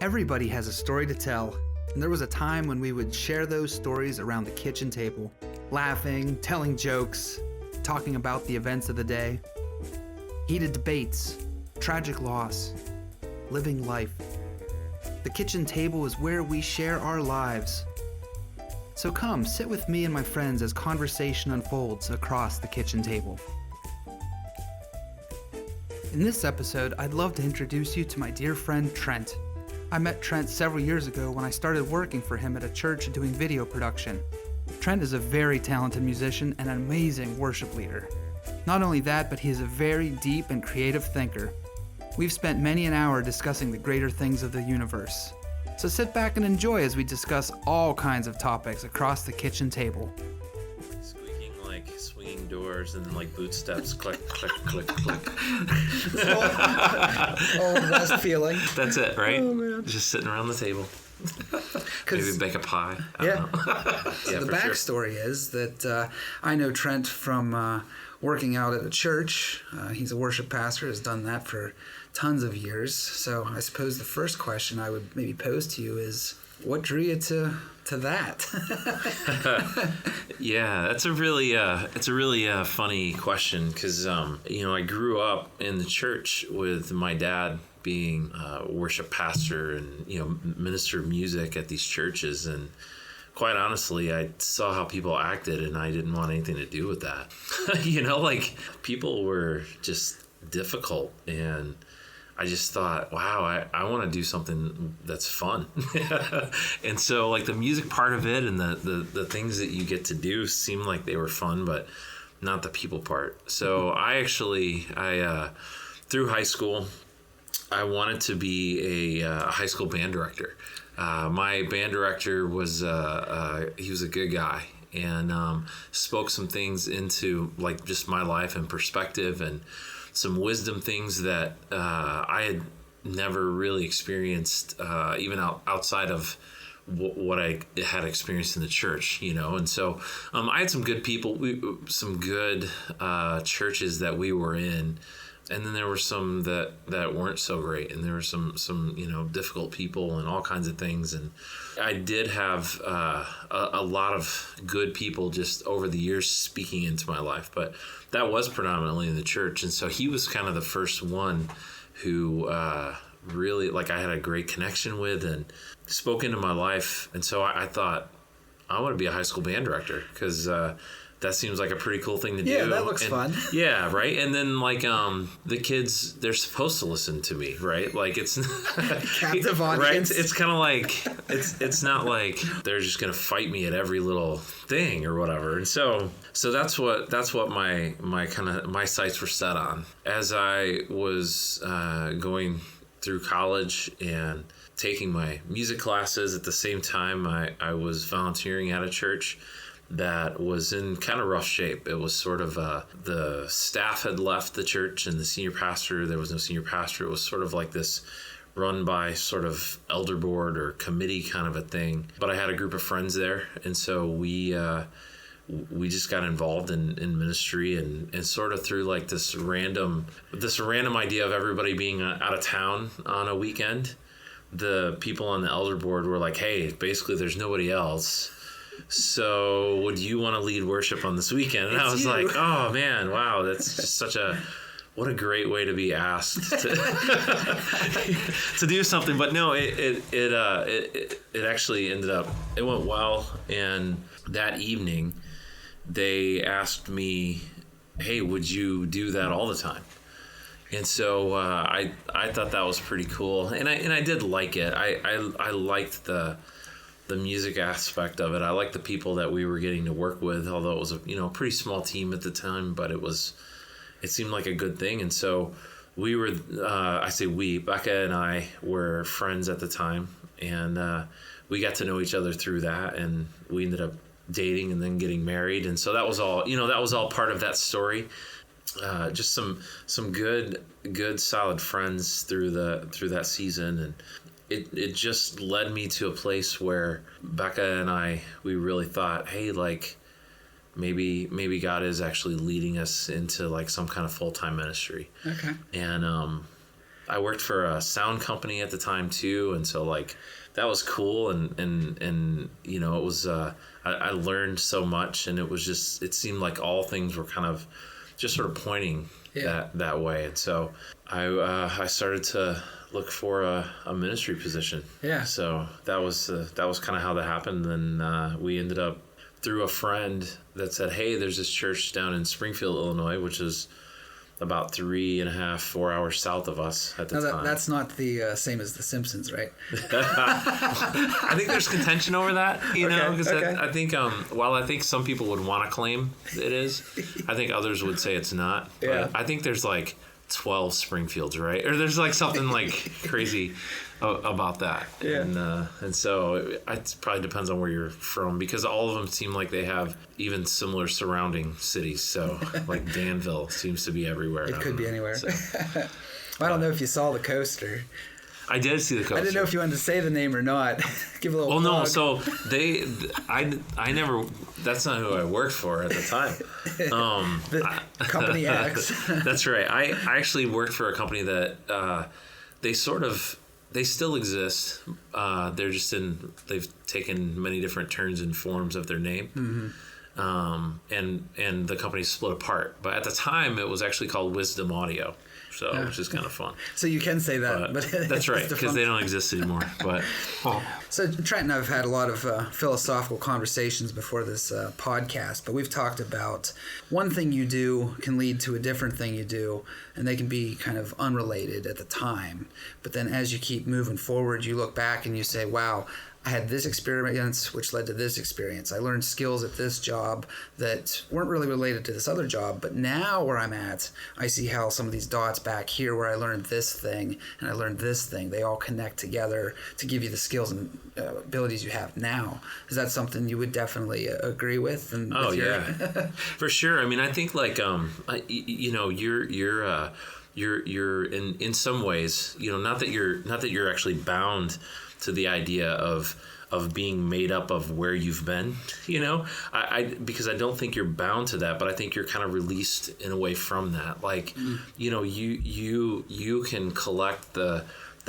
Everybody has a story to tell, and there was a time when we would share those stories around the kitchen table, laughing, telling jokes, talking about the events of the day. Heated debates, tragic loss, living life. The kitchen table is where we share our lives. So come, sit with me and my friends as conversation unfolds across the kitchen table. In this episode, I'd love to introduce you to my dear friend Trent. I met Trent several years ago when I started working for him at a church doing video production. Trent is a very talented musician and an amazing worship leader. Not only that, but he is a very deep and creative thinker. We've spent many an hour discussing the greater things of the universe. So sit back and enjoy as we discuss all kinds of topics across the kitchen table. Squeaking like swinging doors and then like boot steps, click, click, click, click. Old West feeling. That's it, right? Oh, man. Just sitting around the table. Maybe bake a pie. I don't know. So the backstory is that I know Trent from working out at a church. He's a worship pastor, has done that for tons of years. So I suppose the first question I would maybe pose to you is, what drew you to that? Yeah, that's a really funny question because I grew up in the church with my dad being a worship pastor and minister of music at these churches, and quite honestly, I saw how people acted and I didn't want anything to do with that. People were just difficult, and I just thought, wow, I want to do something that's fun. And so the music part of it and the things that you get to do seemed like they were fun, but not the people part. So I through high school, I wanted to be a high school band director. My band director was he was a good guy and spoke some things into just my life and perspective and some wisdom things that I had never really experienced even outside of what I had experienced in the church, and so I had some good people, some good churches that we were in. And then there were some that weren't so great, and there were some difficult people and all kinds of things. And I did have a lot of good people just over the years speaking into my life, but that was predominantly in the church. And so he was kind of the first one who really I had a great connection with and spoke into my life. And so I thought, I want to be a high school band director because that seems like a pretty cool thing to do. Yeah, that looks fun. Yeah, right. And then the kids, they're supposed to listen to me, right? It's captive audience. Right? It's kind of it's not like they're just gonna fight me at every little thing or whatever. And so that's what my sights were set on as I was going through college and taking my music classes. At the same time, I was volunteering at a church that was in kind of rough shape. It was sort of the staff had left the church and there was no senior pastor. It was sort of like this run by sort of elder board or committee kind of a thing. But I had a group of friends there, and so we just got involved in ministry and sort of through this random idea of everybody being out of town on a weekend. The people on the elder board were like, hey, basically there's nobody else, so would you want to lead worship on this weekend? And I was like, oh man, wow, that's just what a great way to be asked to do something. But no, it actually ended up, it went well. And that evening they asked me, hey, would you do that all the time? And so I thought that was pretty cool, and I did like it. I liked the music aspect of it. I liked the people that we were getting to work with, although it was a pretty small team at the time, but it seemed like a good thing. And so we were, Becca and I were friends at the time, and we got to know each other through that, and we ended up dating and then getting married. And so that was all part of that story. Just some good solid friends through that season, and it just led me to a place where Becca and we really thought, hey, maybe God is actually leading us into some kind of full-time ministry. Okay. And I worked for a sound company at the time too, and so like that was cool, and you know, it was I learned so much, and it seemed like all things were kind of just sort of pointing that way, and so I started to look for a ministry position. Yeah. So that was kind of how that happened. Then we ended up through a friend that said, "Hey, there's this church down in Springfield, Illinois, which is about 3.5-4 hours south of us at the time." That's not the same as The Simpsons, right? I think there's contention over that, you know, because okay. I think while I think some people would want to claim it is, I think others would say it's not. Yeah. But I think there's like 12 Springfields, right? Or there's like something like crazy about that. Yeah. And so it probably depends on where you're from, because all of them seem like they have even similar surrounding cities. So like Danville seems to be everywhere. It could be anywhere. So, I don't know if you saw the coaster. I did see the coaster. I didn't know if you wanted to say the name or not. Give a little. Well, plug. no. So I never. That's not who I worked for at the time. Company X. That's right. I actually worked for a company that they still exist. They've taken many different turns and forms of their name. Mm-hmm. And the company split apart. But at the time, it was actually called Wisdom Audio. So, which is kind of fun. So you can say that, but that's right, because they don't exist anymore. But so Trent and I have had a lot of philosophical conversations before this podcast, but we've talked about one thing you do can lead to a different thing you do, and they can be kind of unrelated at the time. But then as you keep moving forward, you look back and you say, wow, I had this experience which led to this experience. I learned skills at this job that weren't really related to this other job, but now where I'm at, I see how some of these dots back here where I learned this thing and I learned this thing, they all connect together to give you the skills and abilities you have now. Is that something you would definitely agree with? Yeah, for sure. I mean, I think like, you know, you're in some ways, you know, not that you're actually bound to the idea of being made up of where you've been, you know, because I don't think you're bound to that, but I think you're kind of released in a way from that. Like, you know, you can collect the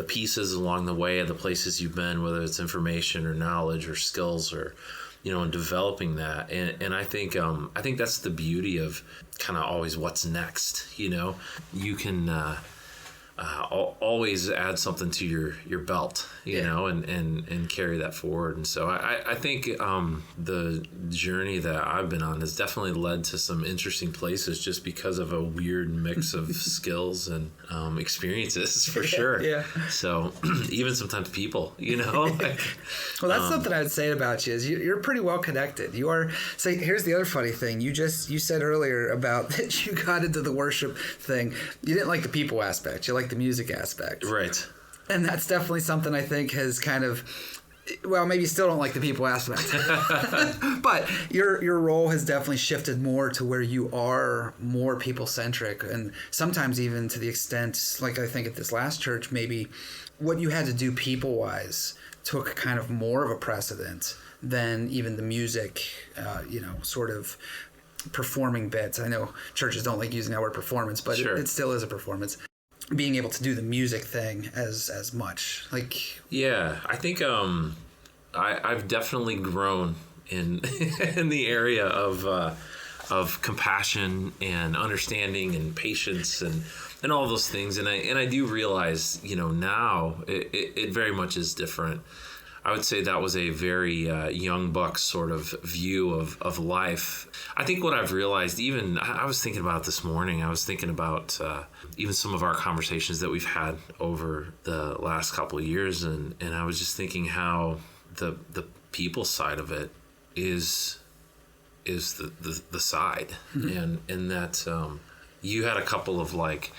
pieces along the way of the places you've been, whether it's information or knowledge or skills or, you know, and developing that. And I think that's the beauty of kind of always what's next, you know. You can always add something to your belt, you know, and carry that forward. And so I think the journey that I've been on has definitely led to some interesting places just because of a weird mix of skills and experiences, for sure. Yeah. So even sometimes people, you know. Like, well, that's something I'd say about you is you're pretty well connected. You are. So here's the other funny thing. You said earlier about that you got into the worship thing. You didn't like the people aspect. You like the music aspect. Right. And that's definitely something I think has kind of, well, maybe you still don't like the people aspect, but your role has definitely shifted more to where you are more people-centric, and sometimes even to the extent, like I think at this last church, maybe what you had to do people-wise took kind of more of a precedent than even the music, you know, sort of performing bits. I know churches don't like using that word performance, but sure. it still is a performance. Being able to do the music thing as much, like, yeah, I think I've definitely grown in in the area of compassion and understanding and patience and all those things, and I do realize, you know, now it very much is different. I would say that was a very young buck sort of view of life. I think what I've realized, even I was thinking about it this morning, I was thinking about even some of our conversations that we've had over the last couple of years, and I was just thinking how the people side of it is the side, and that you had a couple of like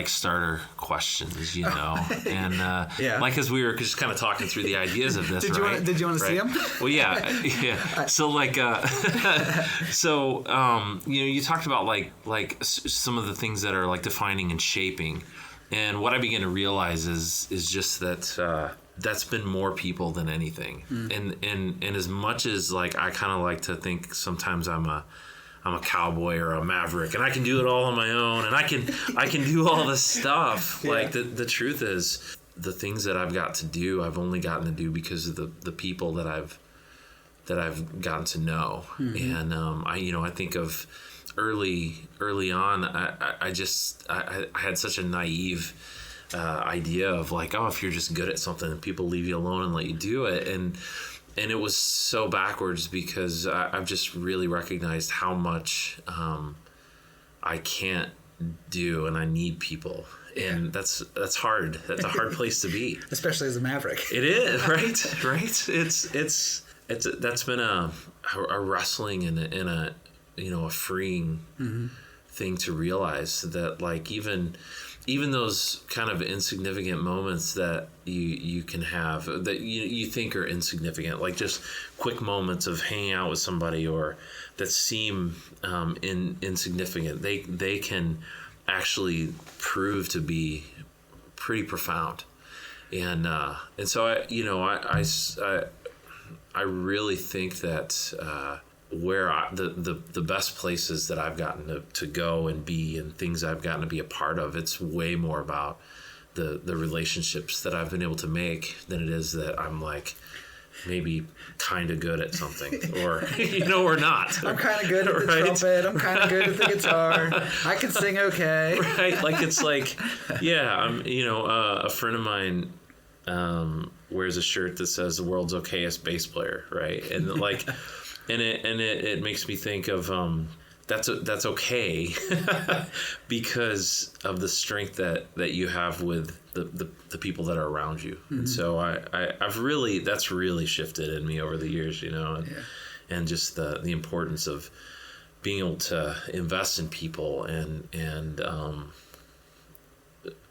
starter questions, you know, and yeah. like as we were just kind of talking through the ideas of this, right? Did you want to see them? Well, yeah. So like, you know, you talked about like some of the things that are like defining and shaping, and what I began to realize is just that that's been more people than anything, and as much as like I kind of like to think sometimes I'm I'm a cowboy or a maverick and I can do it all on my own and I can do all this stuff. Yeah. Like the truth is, the things that I've got to do, I've only gotten to do because of the people that I've gotten to know. Mm-hmm. And I think of early on, I had such a naive idea of like, oh, if you're just good at something and people leave you alone and let you do it, and it was so backwards because I've just really recognized how much I can't do, and I need people. And that's hard. That's a hard place to be, especially as a maverick. It is, right. It's that's been a wrestling and a freeing mm-hmm. thing to realize that, like, even those kind of insignificant moments that you can have that you think are insignificant, like just quick moments of hanging out with somebody or that seem insignificant, they can actually prove to be pretty profound. And so I really think that where the best places that I've gotten to go and be and things I've gotten to be a part of, it's way more about the relationships that I've been able to make than it is that I'm like maybe kind of good at something or or not. I'm kind of good at the trumpet. I'm kind of good at the guitar. I can sing okay. Right? Like it's like, yeah, I'm a friend of mine wears a shirt that says the world's okayest bass player, right? And like and it makes me think of that's okay because of the strength that you have with the people that are around you. Mm-hmm. And so I've really, that's really shifted in me over the years, and just the importance of being able to invest in people and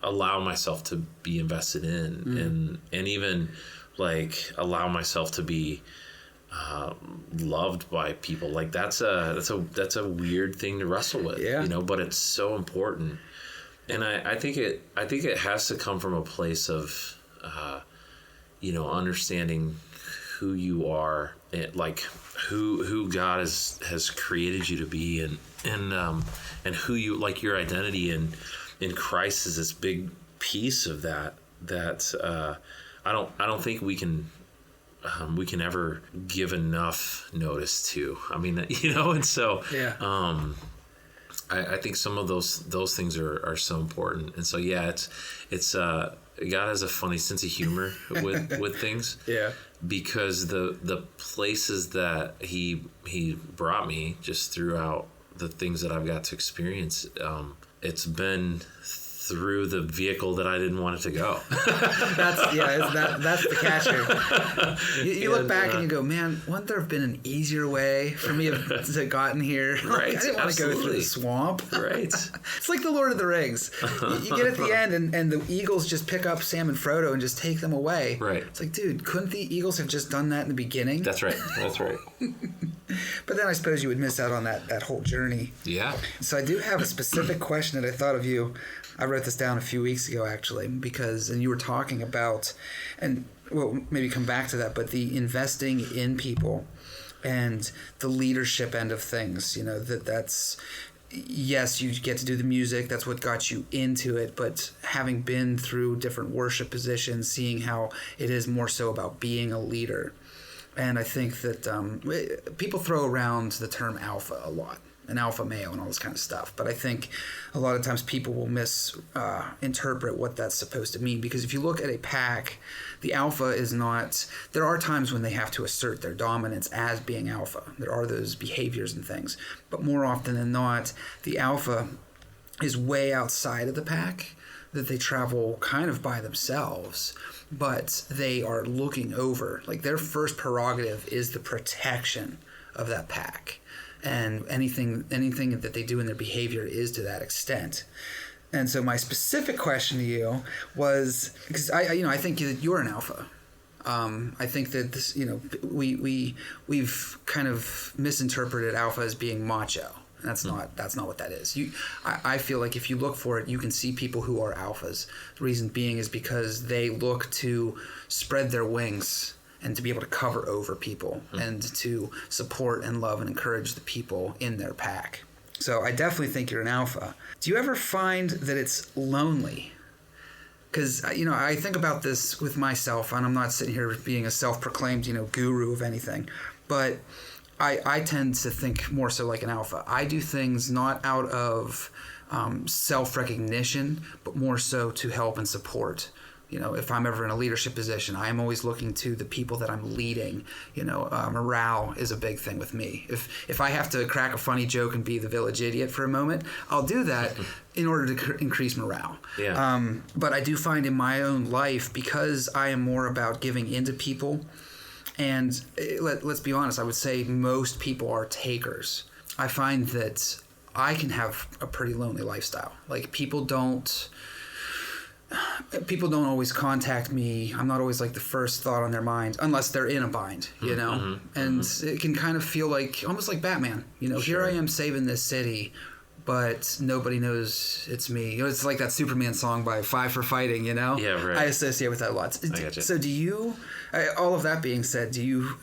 allow myself to be invested in, mm-hmm. and even like allow myself to be loved by people. Like that's a weird thing to wrestle with, but it's so important. And I think it has to come from a place of understanding who you are, like who God has created you to be, and who you, like, your identity in Christ is this big piece of that I don't think we can ever give enough notice to. I mean, and so I think some of those things are so important. And so it's God has a funny sense of humor with things. Yeah. Because the places that he brought me just throughout the things that I've got to experience, it's been through the vehicle that I didn't want it to go. That's the catcher. You look back and you go, man, wouldn't there have been an easier way for me to have gotten here? Right. I didn't want to go through the swamp. Right. It's like the Lord of the Rings. You get at the end and the eagles just pick up Sam and Frodo and just take them away. Right. It's like, dude, couldn't the eagles have just done that in the beginning? That's right. But then I suppose you would miss out on that whole journey. Yeah. So I do have a specific question that I thought of you. I wrote this down a few weeks ago, actually, and you were talking about, and we'll maybe come back to that, but the investing in people and the leadership end of things, that's, yes, you get to do the music, that's what got you into it, but having been through different worship positions, seeing how it is more so about being a leader. And I think that people throw around the term alpha a lot, and alpha male and all this kind of stuff. But I think a lot of times people will misinterpret what that's supposed to mean. Because if you look at a pack, the alpha is not... There are times when they have to assert their dominance as being alpha. There are those behaviors and things. But more often than not, the alpha is way outside of the pack, that they travel kind of by themselves, but they are looking over. Like, their first prerogative is the protection of that pack. And anything that they do in their behavior is to that extent. And so my specific question to you was, because I think that you're an alpha. I think that this, we've kind of misinterpreted alpha as being macho. And that's not what that is. I feel like if you look for it, you can see people who are alphas. The reason being is because they look to spread their wings and to be able to cover over people and to support and love and encourage the people in their pack. So I definitely think you're an alpha. Do you ever find that it's lonely? Because, I think about this with myself, and I'm not sitting here being a self-proclaimed, guru of anything, but I tend to think more so like an alpha. I do things not out of self-recognition, but more so to help and support. If I'm ever in a leadership position, I'm always looking to the people that I'm leading. Morale is a big thing with me. If I have to crack a funny joke and be the village idiot for a moment, I'll do that in order to increase morale. Yeah. But I do find in my own life, because I am more about giving into people, and let's be honest, I would say most people are takers. I find that I can have a pretty lonely lifestyle. Like people don't always contact me. I'm not always like the first thought on their mind unless they're in a bind, and it can kind of feel like almost like Batman, Sure. Here I am saving this city, but nobody knows it's me. It's like that Superman song by Five for Fighting, Yeah, right. I associate with that a lot. I gotcha. So do you, all of that being said,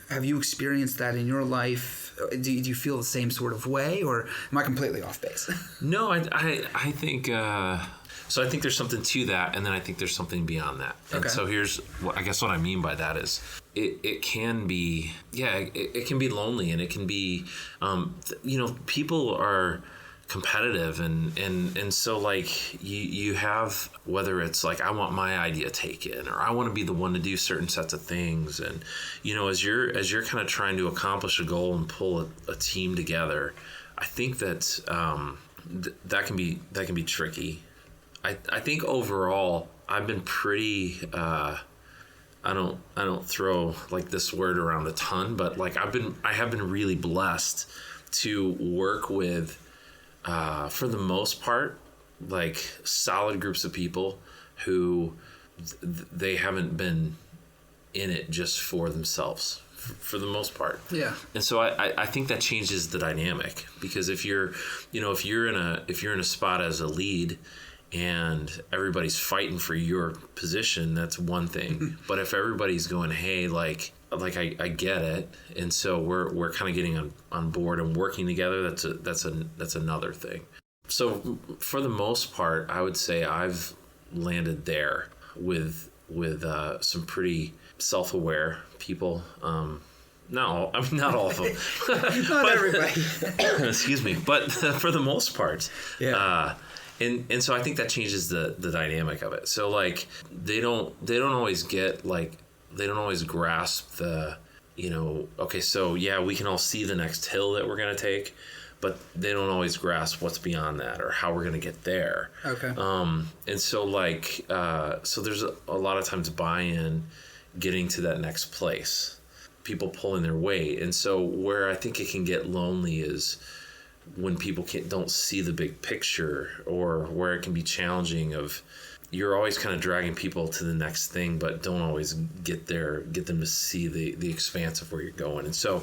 have you experienced that in your life? Do you feel the same sort of way, or am I completely off base? No, I think so. I think there's something to that, and then I think there's something beyond that. And Okay. so here's what I mean by that is it can be it can be lonely, and it can be people are competitive, and so like you have, whether it's like I want my idea taken, or I want to be the one to do certain sets of things, and as you're kind of trying to accomplish a goal and pull a team together, I think that that can be tricky. I think overall I've been pretty I don't throw like this word around a ton, but like I have been really blessed to work with for the most part like solid groups of people who they haven't been in it just for themselves for the most part. Yeah. And so I think that changes the dynamic, because if you're in a spot as a lead and everybody's fighting for your position, that's one thing. But if everybody's going, hey, like I get it, and so we're kind of getting on board and working together, that's another thing. So for the most part, I would say I've landed there with some pretty self-aware people. Not all of them. Not everybody. Excuse me. But for the most part. Yeah. And so I think that changes the dynamic of it. So like they don't always grasp the, okay, so yeah, we can all see the next hill that we're going to take, but they don't always grasp what's beyond that or how we're going to get there. Okay. And so like, so there's a lot of times buy-in getting to that next place, people pulling their weight. And so where I think it can get lonely is when people don't see the big picture, or where it can be challenging of you're always kind of dragging people to the next thing, but don't always get them to see the expanse of where you're going. And so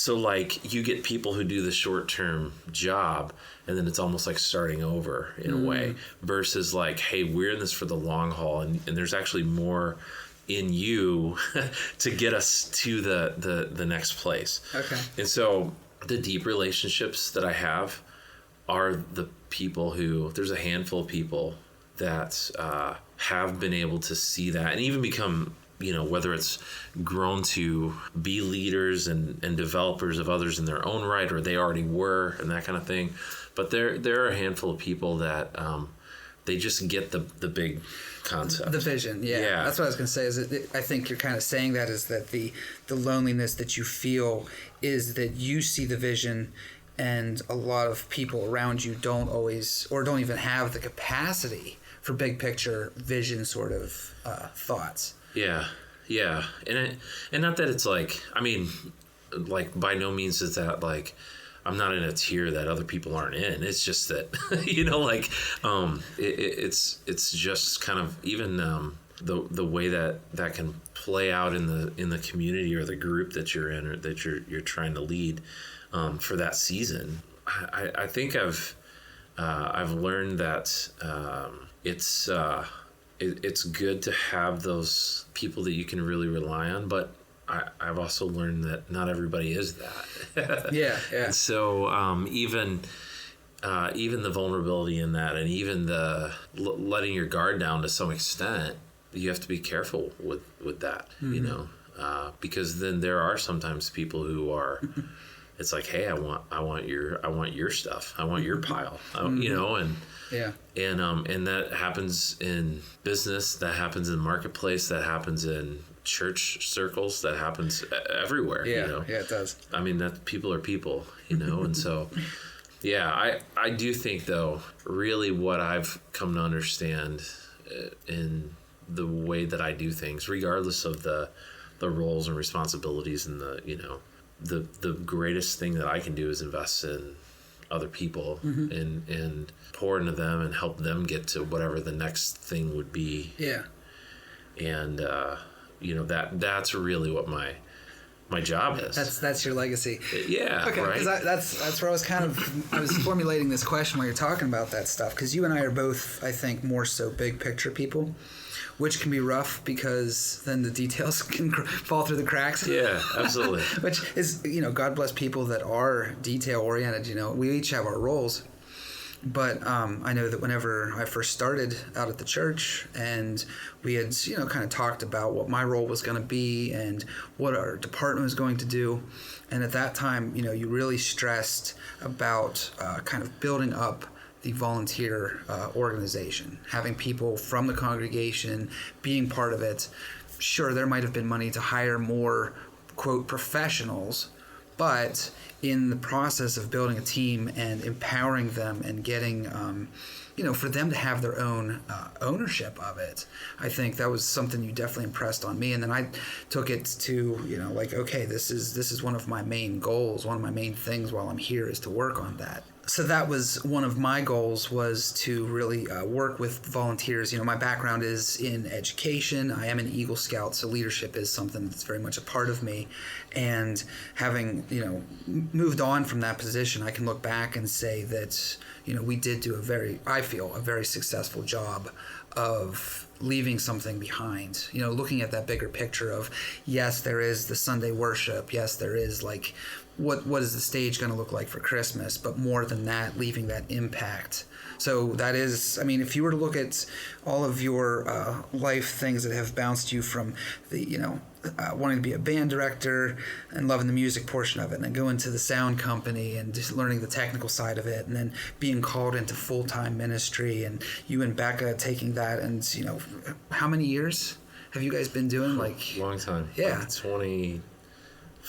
like you get people who do the short-term job, and then it's almost like starting over in a way, versus like, hey, we're in this for the long haul, and there's actually more in you to get us to the next place. Okay. And so the deep relationships that I have are the people who, there's a handful of people that have been able to see that and even become, whether it's grown to be leaders and developers of others in their own right, or they already were, and that kind of thing. But there are a handful of people that they just get the big concept. The vision, yeah. That's what I was going to say. I think you're kind of saying that is that the loneliness that you feel is that you see the vision, and a lot of people around you don't always, or don't even have the capacity for big picture vision sort of thoughts. Yeah. And not that it's like, I mean, like by no means is that like I'm not in a tier that other people aren't in. It's just that, it's just kind of even the way that can play out in the community or the group that you're in, or that you're trying to lead for that season. I think I've learned that it's good to have those people that you can really rely on, but I've also learned that not everybody is that. Yeah. And so even the vulnerability in that, and even the letting your guard down to some extent, you have to be careful with that, you know, because then there are sometimes people who are. It's like, hey, I want your stuff. I want your pile. You know, and that happens in business. That happens in the marketplace. That happens in church circles. That happens everywhere. Yeah, you know? Yeah, it does. I mean, that people are people, you know, and so, yeah, I do think though, really, what I've come to understand in the way that I do things, regardless of the roles and responsibilities and the, you know. The greatest thing that I can do is invest in other people and pour into them and help them get to whatever the next thing would be. Yeah. And you know, that's really what my job is. That's your legacy. Yeah. Okay. Right. Because that's where I was formulating this question while you're talking about that stuff. Because you and I are both, I think, more so big picture people, which can be rough because then the details can fall through the cracks. Yeah, absolutely. Which is, you know, God bless people that are detail oriented. You know, we each have our roles. But I know that whenever I first started out at the church, and we had, you know, kind of talked about what my role was going to be and what our department was going to do. And at that time, you know, you really stressed about kind of building up the volunteer organization, having people from the congregation being part of it. Sure, there might have been money to hire more, quote, professionals, but in the process of building a team and empowering them and getting, you know, for them to have their own ownership of it, I think that was something you definitely impressed on me. And then I took it to, you know, like, okay, this is one of my main goals, one of my main things while I'm here is to work on that. So that was one of my goals, was to really work with volunteers. You know, my background is in education. I am an Eagle Scout, so leadership is something that's very much a part of me. And having, you know, moved on from that position, I can look back and say that, you know, we did do I feel a very successful job of leaving something behind. You know, looking at that bigger picture of, yes, there is the Sunday worship. Yes, there is like, what is the stage going to look like for Christmas? But more than that, leaving that impact. So that is, I mean, if you were to look at all of your life things that have bounced you from the, you know, wanting to be a band director and loving the music portion of it, and then going to the sound company and just learning the technical side of it, and then being called into full-time ministry, and you and Becca taking that, and, you know, how many years have you guys been doing? Like, long time. Yeah.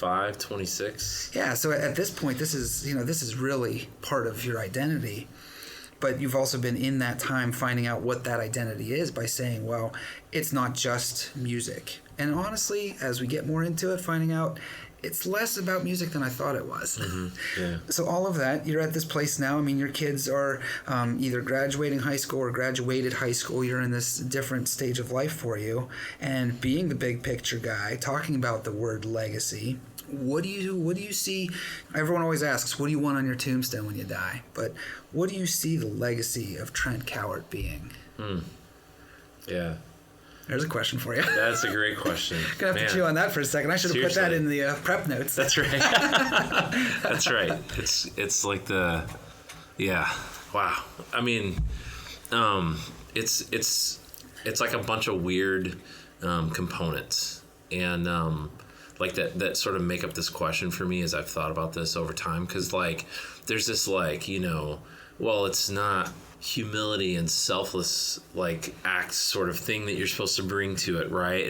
Like 26. Yeah, so at this point, this is really part of your identity. But you've also been in that time finding out what that identity is by saying, well, it's not just music. And honestly, as we get more into it, finding out it's less about music than I thought it was. Mm-hmm. Yeah. So all of that, you're at this place now. I mean, your kids are either graduating high school or graduated high school. You're in this different stage of life for you. And being the big picture guy, talking about the word legacy, what do you see? Everyone always asks, what do you want on your tombstone when you die? But what do you see the legacy of Trent Cowart being? Yeah. There's a question for you. That's a great question. Gonna have to chew on that for a second. I should have put that in the prep notes. That's right. That's right. It's like wow. I mean, it's like a bunch of weird components, and like that sort of make up this question for me as I've thought about this over time. Because like there's this, like, you know, well, it's not humility and selfless like act sort of thing that you're supposed to bring to it, right?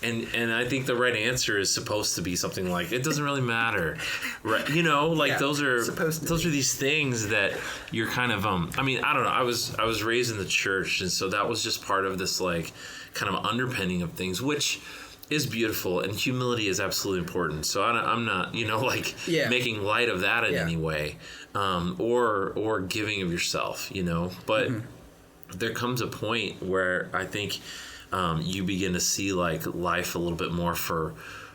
And I think the right answer is supposed to be something like, it doesn't really matter, right? You know, like yeah, those are these things that you're kind of I mean, I don't know, I was raised in the church, and so that was just part of this like kind of underpinning of things, which is beautiful, and humility is absolutely important. So I'm not, you know, like making light of that in any way, or giving of yourself, you know. But there comes a point where I think you begin to see like life a little bit more for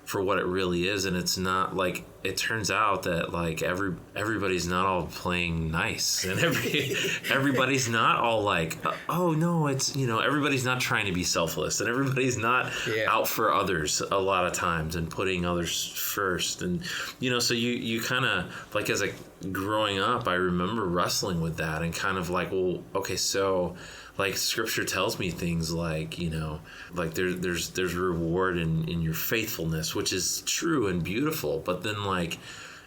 for what it really is. And it's not like, it turns out that like everybody's not all playing nice, and everybody's not all like, oh no, it's, everybody's not trying to be selfless, and everybody's not out for others a lot of times and putting others first. And so you kind of like, as a growing up, I remember wrestling with that and kind of like, well, okay, so like scripture tells me things like, like there's reward in your faithfulness, which is true and beautiful. But then like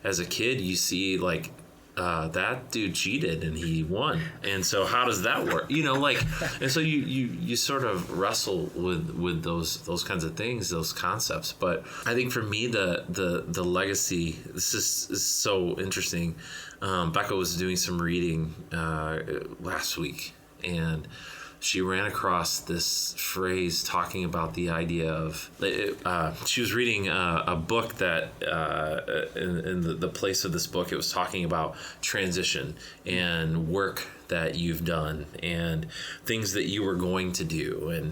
as a kid, you see like that dude cheated and he won. And so how does that work? And so you sort of wrestle with those kinds of things, those concepts. But I think for me, the legacy, this is so interesting. Becca was doing some reading last week, and she ran across this phrase talking about the idea of, she was reading a book that, in the place of this book, it was talking about transition and work that you've done and things that you were going to do,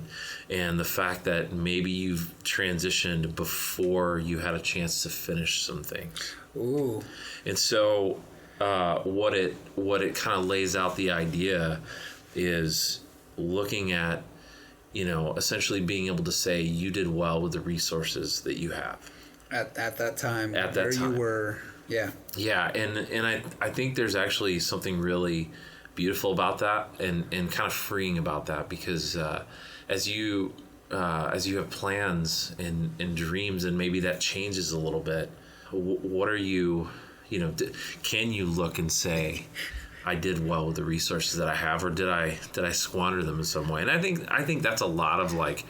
and the fact that maybe you've transitioned before you had a chance to finish some things. Ooh. And so what it kind of lays out the idea is looking at, essentially being able to say you did well with the resources that you have at that time. At that time. You were, yeah. Yeah, and I think there's actually something really beautiful about that and kind of freeing about that, because as you have plans and dreams, and maybe that changes a little bit, what are you, can you look and say, I did well with the resources that I have, or did I squander them in some way? And I think that's a lot of like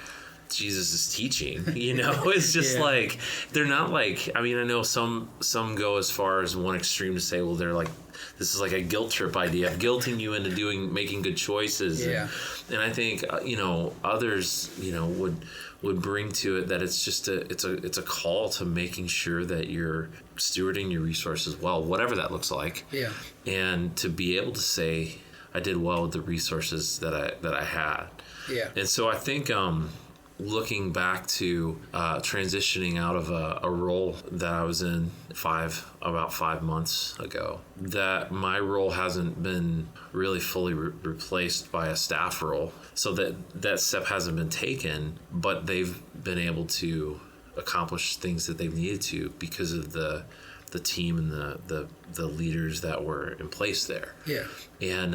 Jesus' teaching, it's just like, they're not like, I know some go as far as one extreme to say, well, they're like, this is like a guilt trip idea of guilting you into making good choices. Yeah. And I think, others, would bring to it that it's just it's a call to making sure that you're stewarding your resources well, whatever that looks like. Yeah. And to be able to say, I did well with the resources that I had. Yeah. And so I think, looking back to transitioning out of a role that I was in about 5 months ago, that my role hasn't been really fully replaced by a staff role, so that step hasn't been taken, but they've been able to accomplish things that they've needed to because of the team and the leaders that were in place there. Yeah. And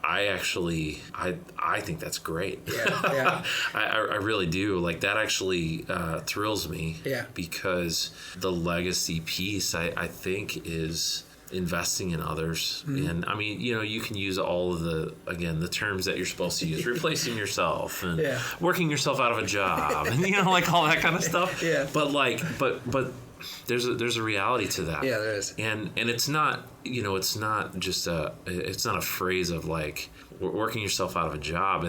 I think that's great. Yeah. I really do. Like, that actually thrills me. Yeah. Because the legacy piece, I think, is investing in others. Mm-hmm. And you can use all of the terms that you're supposed to use, replacing yourself and working yourself out of a job and like all that kind of stuff. Yeah. But there's a reality to that. Yeah, there is. And it's not, it's not just it's not a phrase of like working yourself out of a job.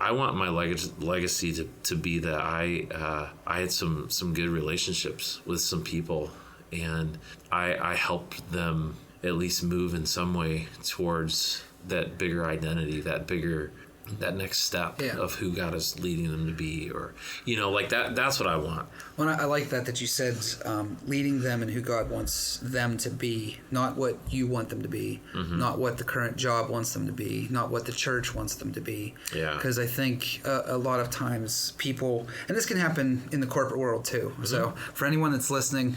I want my legacy to be that I had some good relationships with some people, and I helped them at least move in some way towards that bigger identity, that next step of who God is leading them to be, or like that's what I want. Well, I like that you said leading them and who God wants them to be, not what you want them to be, mm-hmm. not what the current job wants them to be, not what the church wants them to be. Yeah. Because I think a lot of times people, and this can happen in the corporate world too. Mm-hmm. So for anyone that's listening,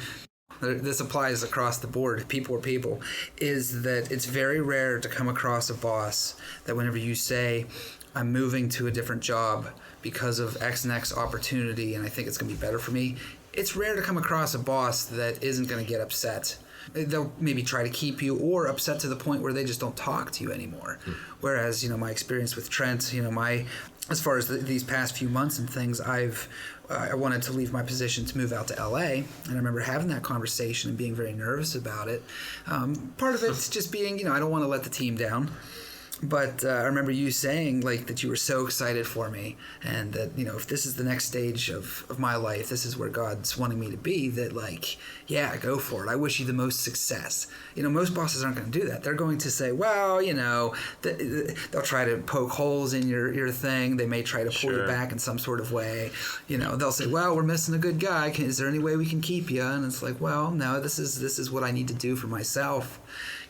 this applies across the board, people are people, is that it's very rare to come across a boss that whenever you say, I'm moving to a different job because of X and X opportunity and I think it's going to be better for me, it's rare to come across a boss that isn't going to get upset. They'll maybe try to keep you, or upset to the point where they just don't talk to you anymore. Whereas, my experience with Trent, as far as these past few months and things, I wanted to leave my position to move out to LA, and I remember having that conversation and being very nervous about it. Part of it's just being, I don't want to let the team down. But I remember you saying like that you were so excited for me, and that, you know, if this is the next stage of my life, this is where God's wanting me to be, that like, yeah, go for it. I wish you the most success. You know, most bosses aren't going to do that. They're going to say, well, you know, they'll try to poke holes in your thing. They may try to pull you back in some sort of way. You know, they'll say, well, we're missing a good guy. Is there any way we can keep you? And it's like, well, no, this is what I need to do for myself.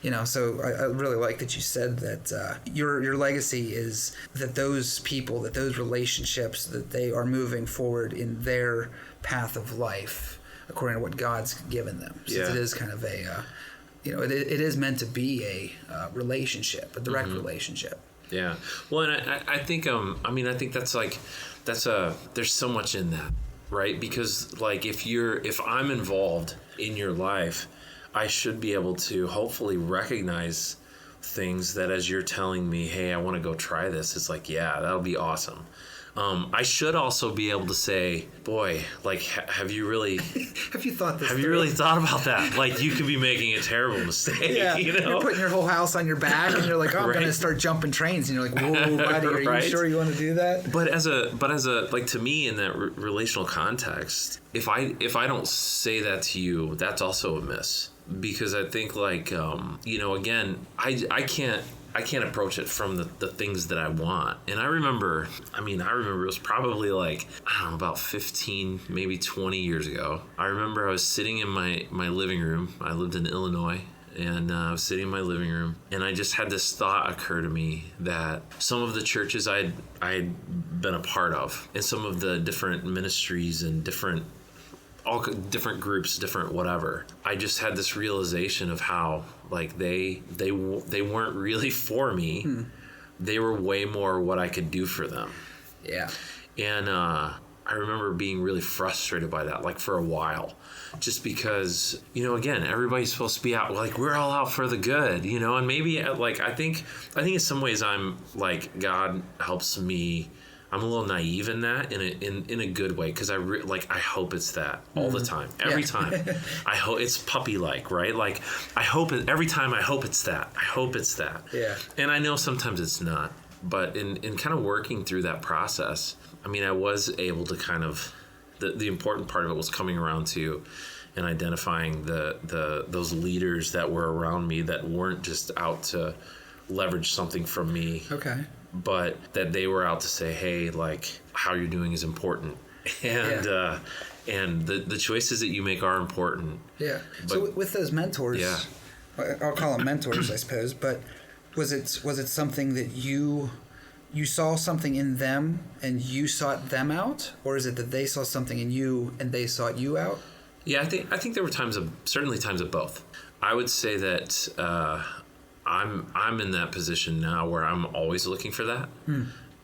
You know, so I really like that you said that your legacy is that those people, that those relationships, that they are moving forward in their path of life according to what God's given them. Since it is kind of a, you know, it is meant to be a relationship, a direct relationship. Yeah. Well, and I think, I think there's so much in that, right? Because like if I'm involved in your life, I should be able to hopefully recognize things that as you're telling me, hey, I want to go try this, it's like, yeah, that'll be awesome. I should also be able to say, boy, like, have you really have you thought this have through? you really thought about that? Like, you could be making a terrible mistake. Yeah, you know? You're putting your whole house on your back, and you're like, oh, I'm going to start jumping trains, and you're like, whoa, buddy, are you sure you want to do that? But as a like, to me, in that relational context, if I don't say that to you, that's also a miss. Because I think, like, you know, again, I can't approach it from the things that I want. And I remember it was probably like, I don't know, about 15, maybe 20 years ago. I remember I was sitting in my living room. I lived in Illinois. And I was sitting in my living room, and I just had this thought occur to me that some of the churches I'd been a part of, and some of the different ministries and different groups, different whatever, I just had this realization of how, like, they weren't really for me. They were way more what I could do for them. Yeah. And I remember being really frustrated by that, like, for a while, just because, you know, again, everybody's supposed to be out, like, we're all out for the good, you know. And maybe, like, I think in some ways I'm like, God helps me. I'm a little naive in that, in a good way, because I hope it's that all the time, every time. I hope it's puppy-like, right? Like, I hope it every time. I hope it's that. I hope it's that. Yeah. And I know sometimes it's not, but in kind of working through that process, I mean, I was able to kind of, the important part of it was coming around to and identifying those leaders that were around me that weren't just out to leverage something from me. Okay. But that they were out to say, hey, like, how you're doing is important. And and the choices that you make are important. Yeah. But, so with those mentors, I'll call them mentors, I suppose, but was it something that you saw something in them and you sought them out? Or is it that they saw something in you and they sought you out? Yeah, I think there were certainly times of both. I would say that I'm in that position now where I'm always looking for that.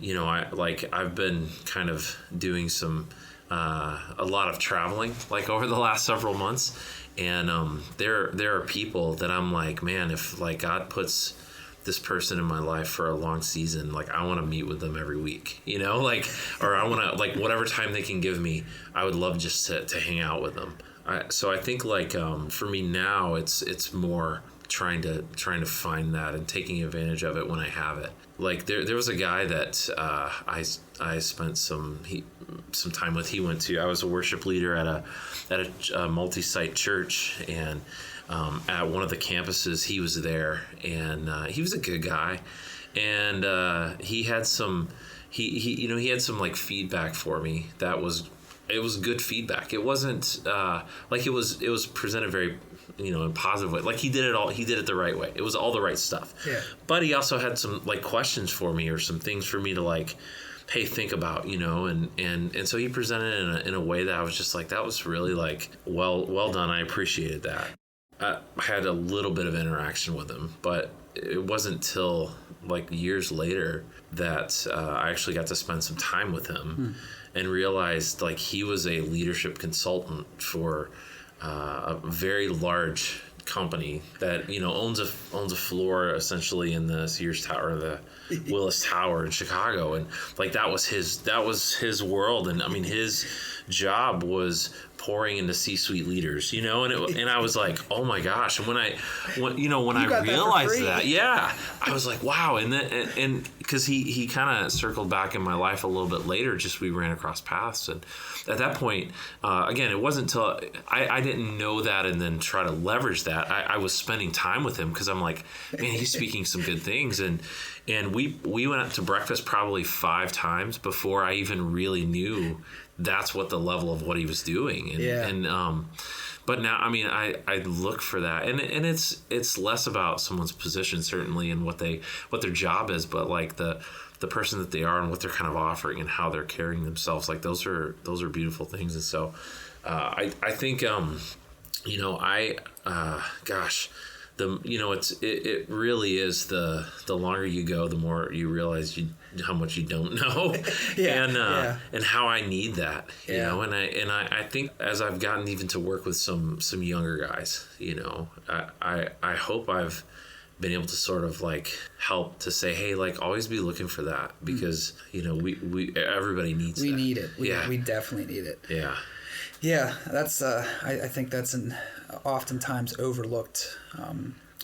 You know, I've been kind of doing some a lot of traveling, like, over the last several months, and there are people that I'm like, man, if, like, God puts this person in my life for a long season, like, I want to meet with them every week, you know, like, or I want to, like, whatever time they can give me, I would love just to hang out with them. So I think, like, for me now, it's more trying to find that and taking advantage of it when I have it. Like, there was a guy that I spent some time with. I was a worship leader at a multi-site church, and at one of the campuses he was there, and he was a good guy, and he had some like feedback for me that was good feedback. It wasn't like it was presented very, you know, in a positive way. Like, he did it the right way. It was all the right stuff. Yeah. But he also had some, like, questions for me, or some things for me to, like, hey, think about, you know, and so he presented it in a way that I was just like, that was really, like, well done. I appreciated that. I had a little bit of interaction with him, but it wasn't till, like, years later that I actually got to spend some time with him and realized, like, he was a leadership consultant for a very large company that owns a floor essentially in the Sears Tower, the Willis Tower in Chicago, and like that was his world, and I mean his job was pouring into C-suite leaders, and I was like, oh my gosh, and when I realized that, yeah, I was like, wow, and because he kind of circled back in my life a little bit later, just we ran across paths, and at that point, again, it wasn't until I didn't know that and then try to leverage that. I was spending time with him because I'm like, man, he's speaking some good things, and we went out to breakfast probably 5 times before I even really knew that's what the level of what he was doing. But now, I mean, I look for that, and it's less about someone's position certainly and what their job is, but like the person that they are and what they're kind of offering and how they're carrying themselves. Like those are beautiful things. And so I think it really is the longer you go, the more you realize how much you don't know. And how I need that, and I think as I've gotten even to work with some younger guys, I hope I've been able to sort of like help to say, hey, like always be looking for that, because we everybody needs we that. need it. We definitely need it. Yeah, that's I think that's an oftentimes overlooked.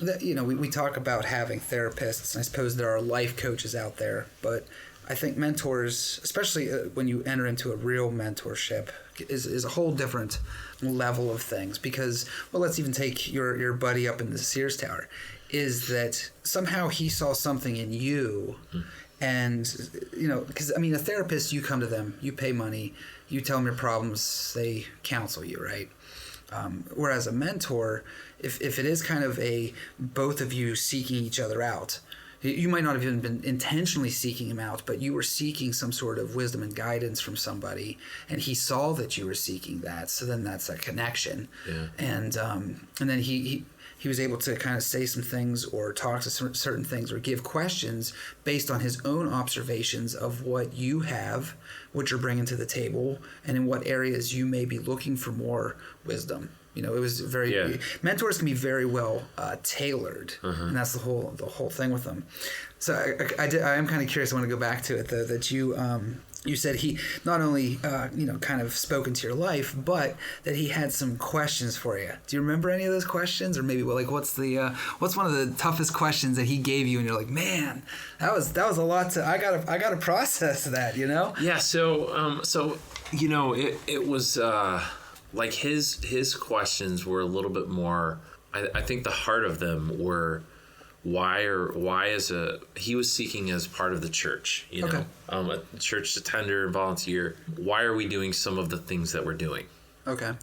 We talk about having therapists, and I suppose there are life coaches out there, but I think mentors, especially when you enter into a real mentorship, is a whole different level of things. Because, well, let's even take your buddy up in the Sears Tower, is that somehow he saw something in you. And, because, I mean, a therapist, you come to them, you pay money, you tell them your problems, they counsel you, right? Whereas a mentor, if it is kind of both of you seeking each other out, you might not have even been intentionally seeking him out, but you were seeking some sort of wisdom and guidance from somebody, and he saw that you were seeking that. So then that's a connection. Yeah. And then he was able to kind of say some things or talk to certain things or give questions based on his own observations of what you have, what you're bringing to the table, and in what areas you may be looking for more wisdom. It was mentors can be very well tailored, and that's the whole thing with them. So I am kind of curious. I want to go back to it though, that you said he not only kind of spoke into your life, but that he had some questions for you. Do you remember any of those questions, or maybe what's one of the toughest questions that he gave you, and you're like, man, that was a lot I gotta process that, Yeah. So it was. Like his questions were a little bit more. I think the heart of them were he was seeking as part of the church, a church attender and volunteer. Why are we doing some of the things that we're doing? Okay.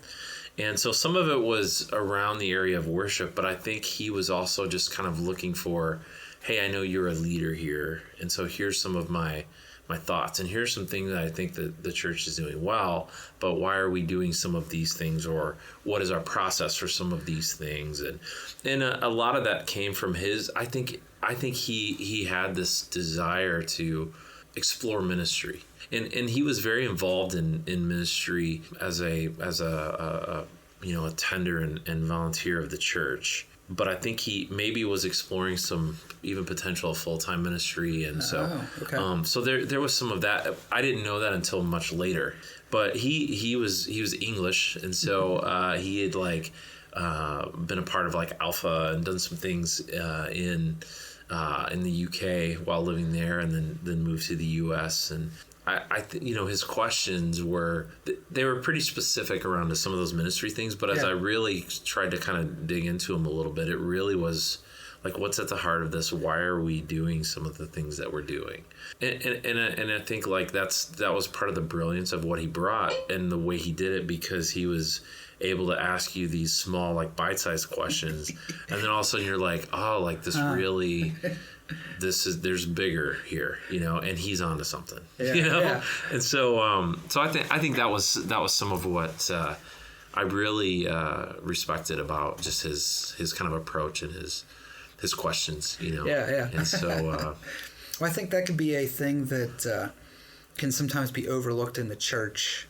And so some of it was around the area of worship, but I think he was also just kind of looking for, hey, I know you're a leader here, and so here's some of my thoughts, and here's some things that I think that the church is doing well, but why are we doing some of these things, or what is our process for some of these things? And a lot of that came from his. I think he had this desire to explore ministry, and he was very involved in ministry as a tender and volunteer of the church. But I think he maybe was exploring some even potential full-time ministry, and so so there was some of that. I didn't know that until much later. But he was English, and so he had been a part of Alpha and done some things in the UK while living there, and then moved to the US. And I his questions were pretty specific around to some of those ministry things, but as I really tried to kind of dig into them a little bit, it really was like, what's at the heart of this? Why are we doing some of the things that we're doing? And I think that was part of the brilliance of what he brought and the way he did it, because he was able to ask you these small bite-sized questions, and then all of a sudden you're like, oh, this really. There's bigger here, and he's onto something, and so I think that was some of what I really respected about just his kind of approach and his questions, and so well, I think that could be a thing that can sometimes be overlooked in the church,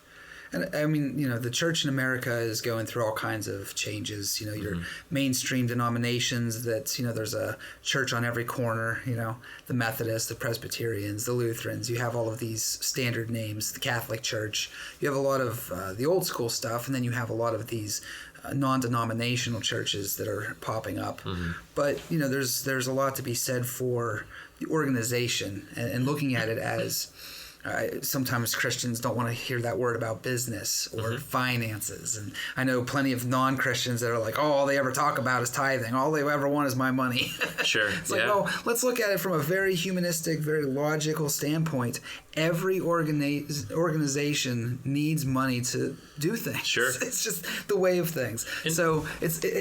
And I mean, the church in America is going through all kinds of changes. Your mainstream denominations that, there's a church on every corner, the Methodists, the Presbyterians, the Lutherans. You have all of these standard names, the Catholic Church. You have a lot of the old school stuff, and then you have a lot of these non-denominational churches that are popping up. But, there's a lot to be said for the organization and looking at it as sometimes Christians don't want to hear that word about business or finances. And I know plenty of non-Christians that are like, oh, all they ever talk about is tithing. All they ever want is my money. Sure. It's like, well, let's look at it from a very humanistic, very logical standpoint. Every organization needs money to do things. Sure. It's just the way of things. And so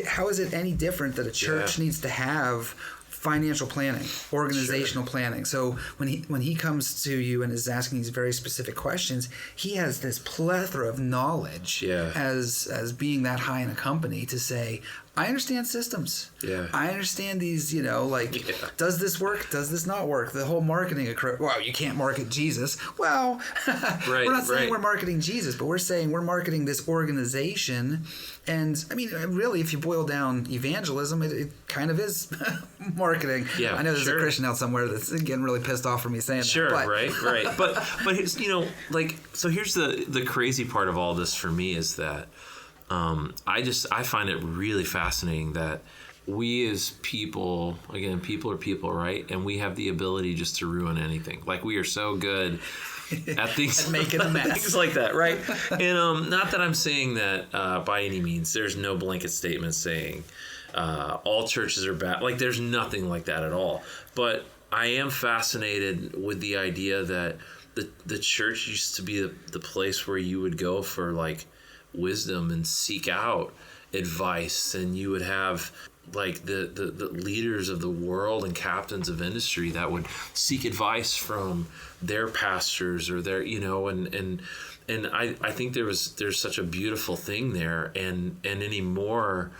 how is it any different that a church needs to have financial planning, organizational planning? So when he comes to you and is asking these very specific questions, he has this plethora of knowledge as being that high in a company to say, I understand systems. Yeah. I understand these, does this work? Does this not work? The whole marketing, well, you can't market Jesus. Well, we're not saying we're marketing Jesus, but we're saying we're marketing this organization. And I mean, really, if you boil down evangelism, it kind of is marketing. Yeah, I know there's a Christian out somewhere that's getting really pissed off for me saying that. Sure, right. But here's, so here's the crazy part of all this for me is that I find it really fascinating that we as people, again, people are people, right? And we have the ability just to ruin anything. Like, we are so good at things, at making a mess. Things like that, right? And not that I'm saying that by any means. There's no blanket statement saying all churches are bad. Like, there's nothing like that at all. But I am fascinated with the idea that the church used to be the place where you would go for, like, wisdom and seek out advice, and you would have like the leaders of the world and captains of industry that would seek advice from their pastors or their and I think there's such a beautiful thing there, and anymore,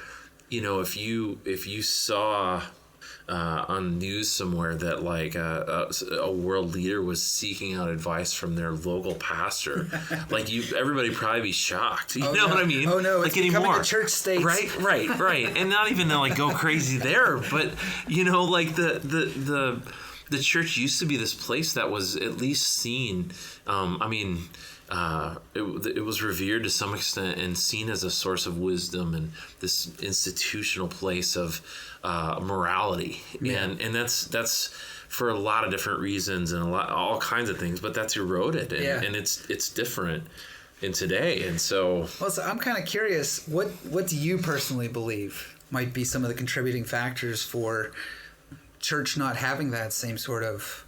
if you saw on news somewhere that like a world leader was seeking out advice from their local pastor, like everybody probably be shocked. You know what I mean? Oh no, like it's becoming anymore. a church state. Right. And not even to like go crazy there, but like the church used to be this place that was at least seen. It was revered to some extent and seen as a source of wisdom and this institutional place of morality, and that's for a lot of different reasons and all kinds of things. But that's eroded, and it's different in today. And so I'm kind of curious. What do you personally believe might be some of the contributing factors for church not having that same sort of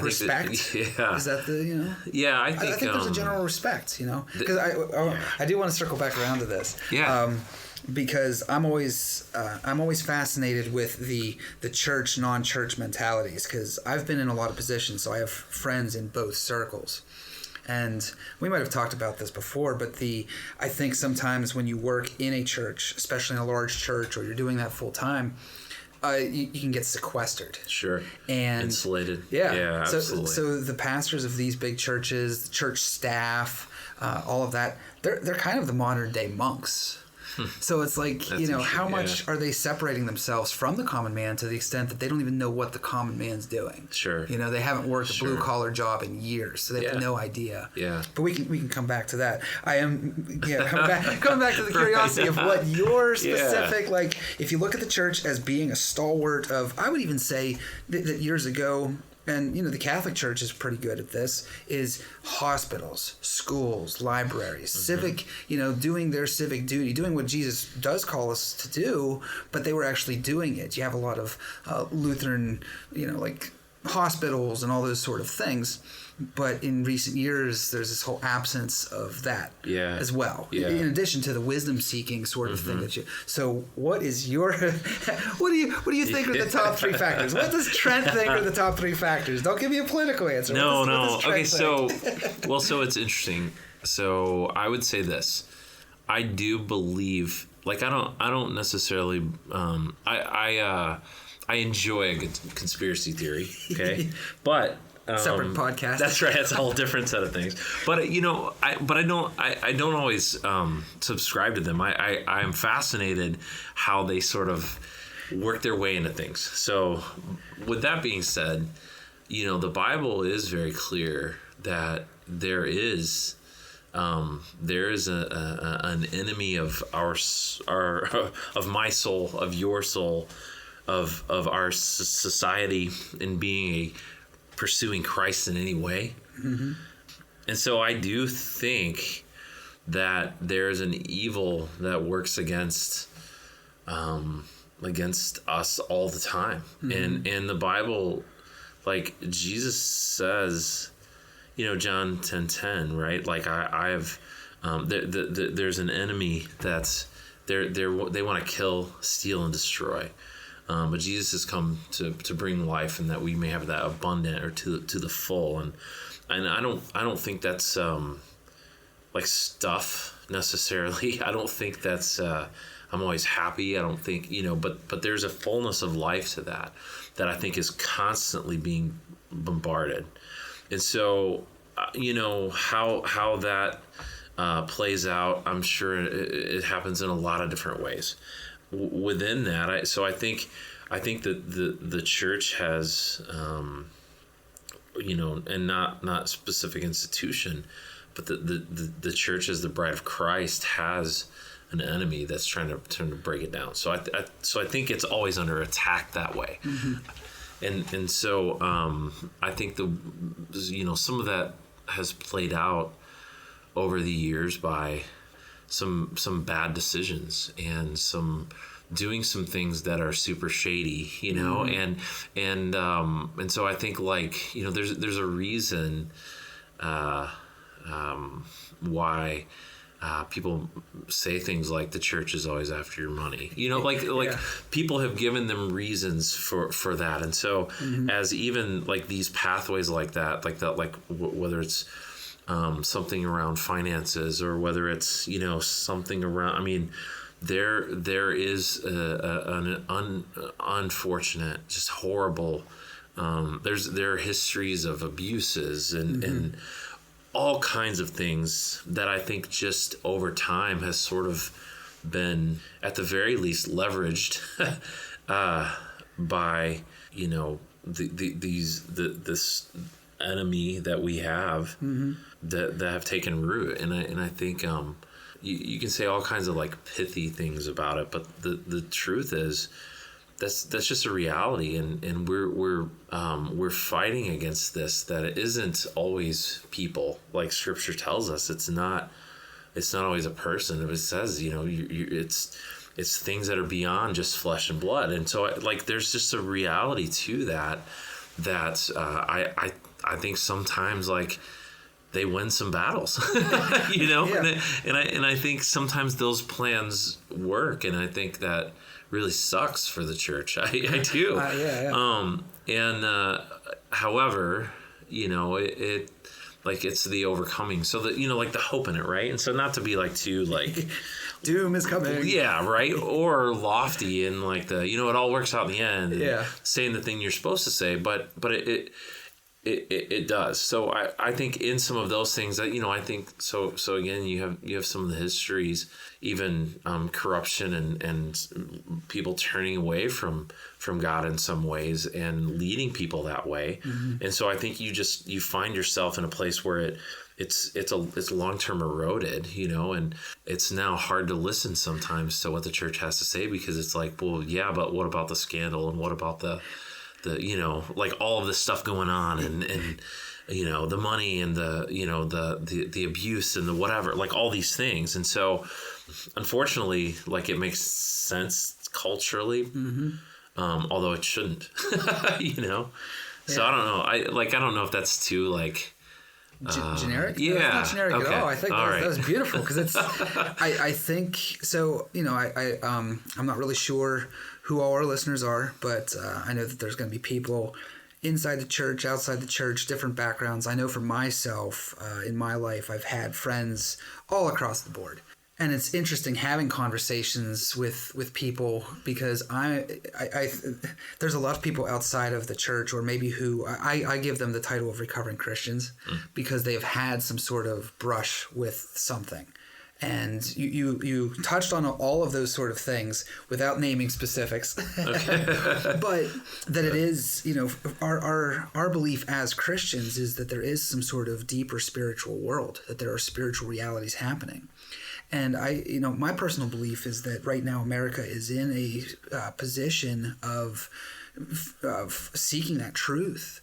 respect? Is that the Yeah, I think there's a general respect, because I do want to circle back around to this. Because I'm always fascinated with the church non-church mentalities, because I've been in a lot of positions, so I have friends in both circles. And we might have talked about this before, but I think sometimes when you work in a church, especially in a large church, or you're doing that full time, you can get sequestered. Sure. And insulated. Yeah, absolutely. So the pastors of these big churches, the church staff, all of that, they're kind of the modern day monks. So it's like, how much are they separating themselves from the common man to the extent that they don't even know what the common man's doing? Sure. They haven't worked a blue collar job in years, so they have no idea. Yeah. But we can come back to that. I am coming back to the curiosity of what your specific, like, if you look at the church as being a stalwart of, I would even say that years ago, and the Catholic Church is pretty good at this, is hospitals, schools, libraries, civic, doing their civic duty, doing what Jesus does call us to do, but they were actually doing it. You have a lot of Lutheran, like hospitals and all those sort of things. But in recent years, there's this whole absence of that as well. Yeah. In addition to the wisdom seeking sort of thing that you. So, what is your? What do you think are the top three factors? What does Trent think are the top three factors? Don't give me a political answer. No. Okay, so it's interesting. So I would say this. I do believe, like, I don't necessarily. I enjoy a good conspiracy theory. Okay, but Separate podcast. That's right. That's a whole different set of things. But I don't always subscribe to them. I'm fascinated how they sort of work their way into things. So with that being said, the Bible is very clear that there is an enemy of our of my soul, of your soul, of our society in being pursuing Christ in any way. Mm-hmm. And so I do think that there's an evil that works against us all the time. Mm-hmm. And the Bible, like Jesus says, John 10:10, right? Like I've there's an enemy that's they want to kill, steal, and destroy. But Jesus has come to bring life, and that we may have that abundant, or to the full. And I don't think that's like stuff necessarily. I don't think that's I'm always happy. I don't think but there's a fullness of life to that I think is constantly being bombarded. And so how that plays out, I'm sure it happens in a lot of different ways. Within that, I think that the church has, and not specific institution, but the church as the bride of Christ has an enemy that's trying to break it down. So I think it's always under attack that way. Mm-hmm. And so I think some of that has played out over the years by some bad decisions and doing some things that are super shady, mm-hmm. and so I think there's a reason why people say things like the church is always after your money, yeah. People have given them reasons for that. And so mm-hmm. as even like these pathways like whether it's something around finances, or whether it's something around, there is an unfortunate, just horrible, there are histories of abuses and mm-hmm. and all kinds of things that I think just over time has sort of been, at the very least, leveraged by this enemy that we have mm-hmm. that have taken root. And I think you can say all kinds of like pithy things about it, but the truth is that's just a reality, and we're fighting against this, that it isn't always people, like Scripture tells us. It's not always a person. It says it's things that are beyond just flesh and blood. And so there's just a reality to that I think sometimes they win some battles, yeah. and I think sometimes those plans work, and I think that really sucks for the church. I do. Yeah. However, it it's the overcoming. So that the hope in it, right? And so not to be too doom is coming. Yeah, right. Or lofty and it all works out in the end. Yeah. Saying the thing you're supposed to say, but it does. So I think in some of those things that I think so again you have some of the histories, even corruption and people turning away from God in some ways and leading people that way. Mm-hmm. And so I think you find yourself in a place where it's long-term eroded, and it's now hard to listen sometimes to what the church has to say, because it's well, yeah, but what about the scandal, and what about the all of this stuff going on, and the money, and the abuse, and the whatever, all these things. And so unfortunately, it makes sense culturally, mm-hmm. Although it shouldn't. So yeah. I don't know. I don't know if that's too generic? Yeah. No, it's not generic okay. at all. I think that was beautiful, because it's I think so. I'm not really sure who all our listeners are, but I know that there's going to be people inside the church, outside the church, different backgrounds. I know for myself, in my life, I've had friends all across the board. And it's interesting having conversations with people, because I there's a lot of people outside of the church, or maybe who I give them the title of recovering Christians, because they have had some sort of brush with something. And you touched on all of those sort of things without naming specifics. Okay. But that it is, our belief as Christians is that there is some sort of deeper spiritual world, that there are spiritual realities happening. And my personal belief is that right now America is in a position of seeking that truth,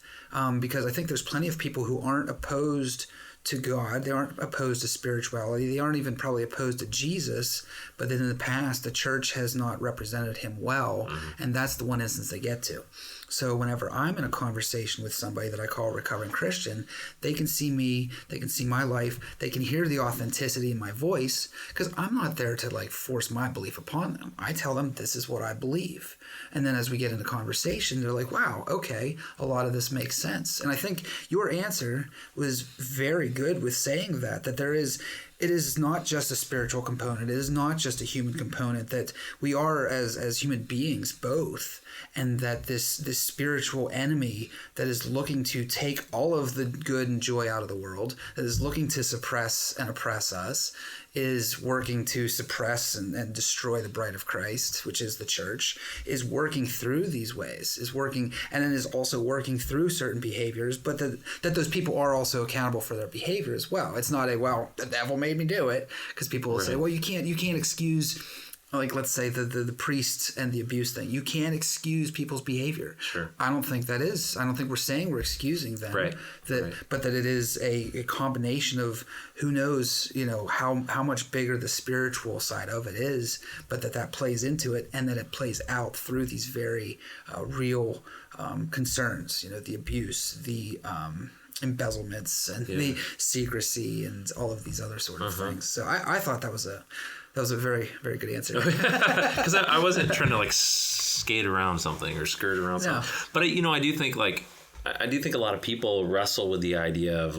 because I think there's plenty of people who aren't opposed to God. They aren't opposed to spirituality. They aren't even probably opposed to Jesus, but then in the past, the church has not represented him well, and that's the one instance they get to. So whenever I'm in a conversation with somebody that I call a recovering Christian, they can see me, they can see my life, they can hear the authenticity in my voice, because I'm not there to force my belief upon them. I tell them this is what I believe. And then as we get into conversation, they're like, wow, okay, a lot of this makes sense. And I think your answer was very good with saying that it is not just a spiritual component. It is not just a human component, that we are as human beings both, and that this spiritual enemy that is looking to take all of the good and joy out of the world, that is looking to suppress and oppress us, is working to suppress and destroy the bride of Christ, which is the church, is working through these ways, is working, and then is also working through certain behaviors, but that those people are also accountable for their behavior as well. It's not the devil made me do it, because people will say, well, you can't excuse, let's say the priests and the abuse thing. You can't excuse people's behavior. Sure. I don't think we're saying we're excusing them. Right. But that it is a combination of who knows, how much bigger the spiritual side of it is, but that plays into it, and that it plays out through these very real concerns, the abuse, the embezzlements, and the secrecy, and all of these other sort of things. So I thought that was a very, very good answer. Because I wasn't trying to skate around something or skirt around something. But I do think a lot of people wrestle with the idea of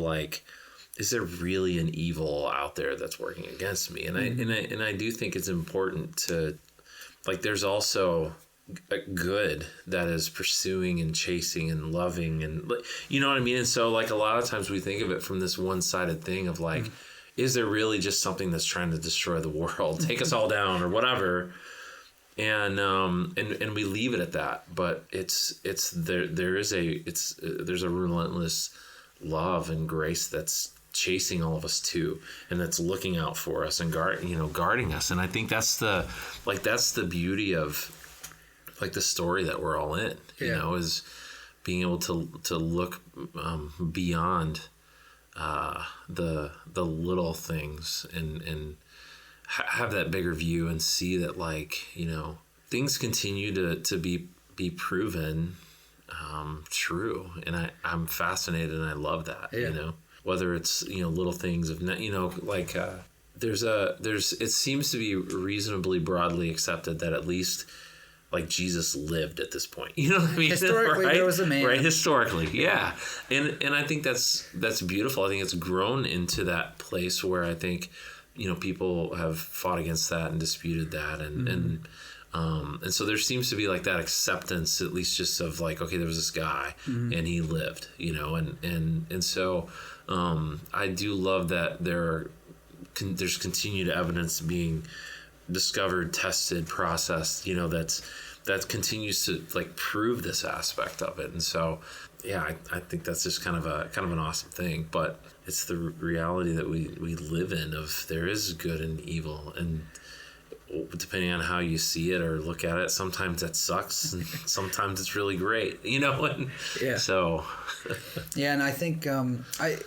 is there really an evil out there that's working against me? And I do think it's important to there's also a good that is pursuing and chasing and loving, and you know what I mean? And so a lot of times we think of it from this one-sided thing of is there really just something that's trying to destroy the world, take us all down or whatever? And we leave it at that. But there's a relentless love and grace that's chasing all of us too, and that's looking out for us and guarding us. And I think that's the beauty of the story that we're all in, is being able to look beyond the little things and have that bigger view, and see that things continue to be proven true. And I'm fascinated, and I love that. Whether it's little things of it seems to be reasonably broadly accepted that at least Jesus lived at this point. You know what I mean? Historically, right? There was a man. Right, historically, yeah. And I think that's beautiful. I think it's grown into that place where I think, people have fought against that and disputed that. And so there seems to be that acceptance, at least just of okay, there was this guy and he lived, and so I do love that there's continued evidence being discovered, tested, processed, that continues to prove this aspect of it. And so I think that's just kind of an awesome thing. But it's the reality that we live in, of there is good and evil, and depending on how you see it or look at it, sometimes that sucks and sometimes it's really great, and so and I think I